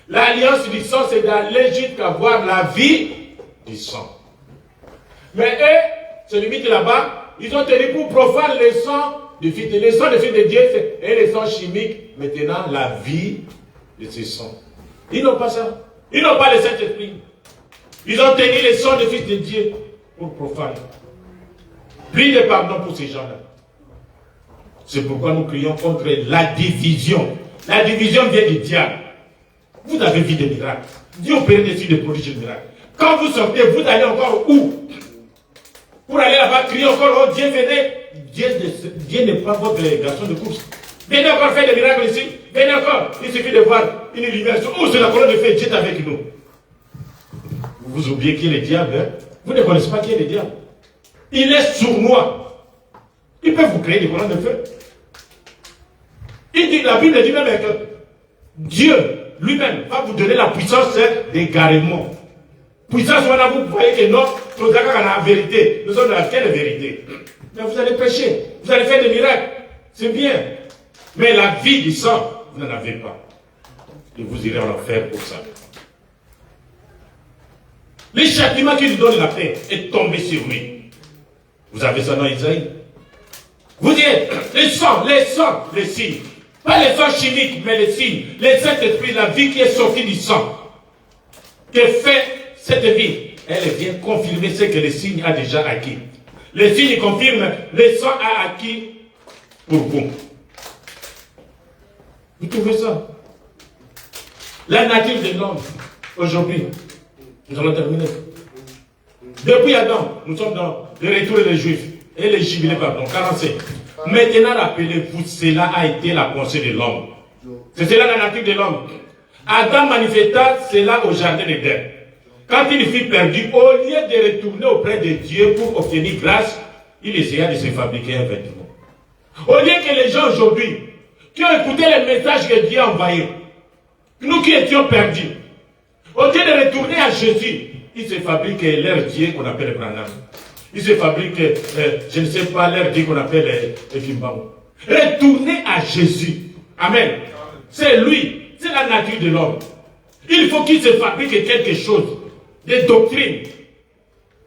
L'alliance du sang, c'est d'aller jusqu'à voir la vie du sang. Mais eux, se limitent là-bas, ils ont tenu pour profane le sang du fils de Dieu. Le sang du fils de Dieu et le sang chimique, maintenant la vie de ce sang. Ils n'ont pas ça. Ils n'ont pas le Saint-Esprit. Ils ont tenu le sang du fils de Dieu pour profane. Prie de pardon pour ces gens-là. C'est pourquoi nous crions contre la division. La division vient du diable. Vous avez vu des miracles. Dieu opère des signes de prodiges de miracles. Quand vous sortez, vous allez encore où? Pour aller là-bas, crier encore, oh Dieu, venez. Dieu n'est pas votre garçon de course. Venez encore faire des miracles ici. Venez encore. Il suffit de voir une lumière. Oh, c'est la colonne de feu. Dieu est avec nous. Vous oubliez qui est le diable. Hein? Vous ne connaissez pas qui est le diable. Il est sournois. Il peut vous créer des colonnes de feu. Il dit, la Bible dit même que Dieu lui-même va vous donner la puissance d'égarement. Puissance, voilà, vous voyez que non, nous sommes dans la vérité. Nous sommes dans quelle vérité? Mais vous allez prêcher, vous allez faire des miracles. C'est bien. Mais la vie du sang, vous n'en avez pas. Et vous irez en enfer pour ça. Le châtiment qui lui donne la paix est tombé sur lui. Vous avez ça dans Isaïe. Vous dites, les sangs, les signes. Pas les sangs chimiques, mais les signes. Le Saint-Esprit, la vie qui est sortie du sang. Que fait cette vie? Elle vient confirmer ce que le signe a déjà acquis. Le signe confirme, le sang a acquis pour vous. Vous trouvez ça? La nature de l'homme, aujourd'hui, nous allons terminer. Depuis Adam, nous sommes dans le retour des Juifs et les jubilés, pardon, 45. Maintenant, rappelez-vous, cela a été la pensée de l'homme. C'est cela la nature de l'homme. Adam manifesta cela au jardin d'Éden. Quand il fut perdu, au lieu de retourner auprès de Dieu pour obtenir grâce, il essaya de se fabriquer un vêtement. Au lieu que les gens aujourd'hui, qui ont écouté les messages que Dieu a envoyés, nous qui étions perdus, au lieu de retourner à Jésus, ils se fabriquent leur Dieu qu'on appelle Branham. Ils se fabriquent, je ne sais pas, leur Dieu qu'on appelle Fimbao. Retournez à Jésus. Amen. C'est lui, c'est la nature de l'homme. Il faut qu'il se fabrique quelque chose, des doctrines.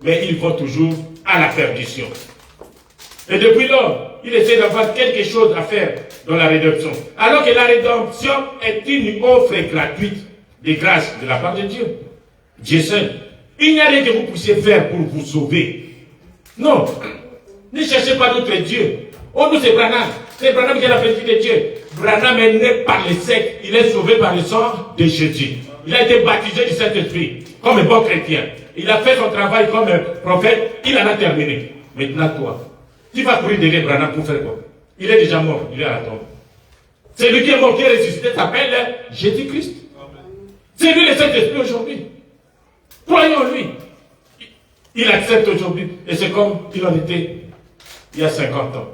Mais ils vont toujours à la perdition. Et depuis lors, il essaie d'avoir quelque chose à faire dans la rédemption. Alors que la rédemption est une offre gratuite de grâce de la part de Dieu. Dieu seul. Il n'y a rien que vous puissiez faire pour vous sauver. Non. Ne cherchez pas d'autres dieux. Oh, nous, c'est Branham. C'est Branham qui est la petite de Dieu. Branham est né par les sectes. Il est sauvé par le sang de Jésus. Il a été baptisé du Saint-Esprit comme un bon chrétien. Il a fait son travail comme un prophète. Il en a terminé. Maintenant, toi, tu vas courir derrière Branham pour faire quoi? Il est déjà mort. Il est à la tombe. C'est lui qui est mort, qui est ressuscité, s'appelle Jésus-Christ. C'est lui le Saint-Esprit aujourd'hui. Croyons en lui. Il accepte aujourd'hui. Et c'est comme il en était il y a 50 ans.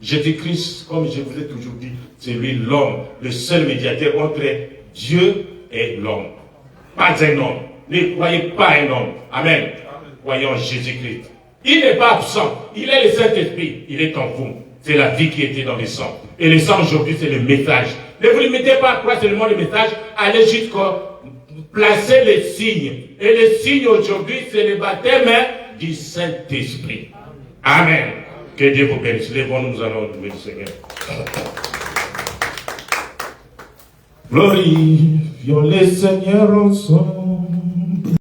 Jésus-Christ, comme je vous ai toujours dit, c'est lui l'homme, le seul médiateur entre Dieu et l'homme. Pas un homme. Ne croyez pas un homme. Amen. Croyons en Jésus-Christ. Il n'est pas absent. Il est le Saint-Esprit. Il est en vous. C'est la vie qui était dans le sang. Et le sang aujourd'hui, c'est le message. Ne vous limitez pas à croire seulement le message. Allez jusqu'au placer les signes. Et les signes aujourd'hui, c'est le baptême du Saint-Esprit. Amen. Que Dieu vous bénisse. Lèvons-nous, nous allons louer le Seigneur. Glorifions le Seigneur ensemble.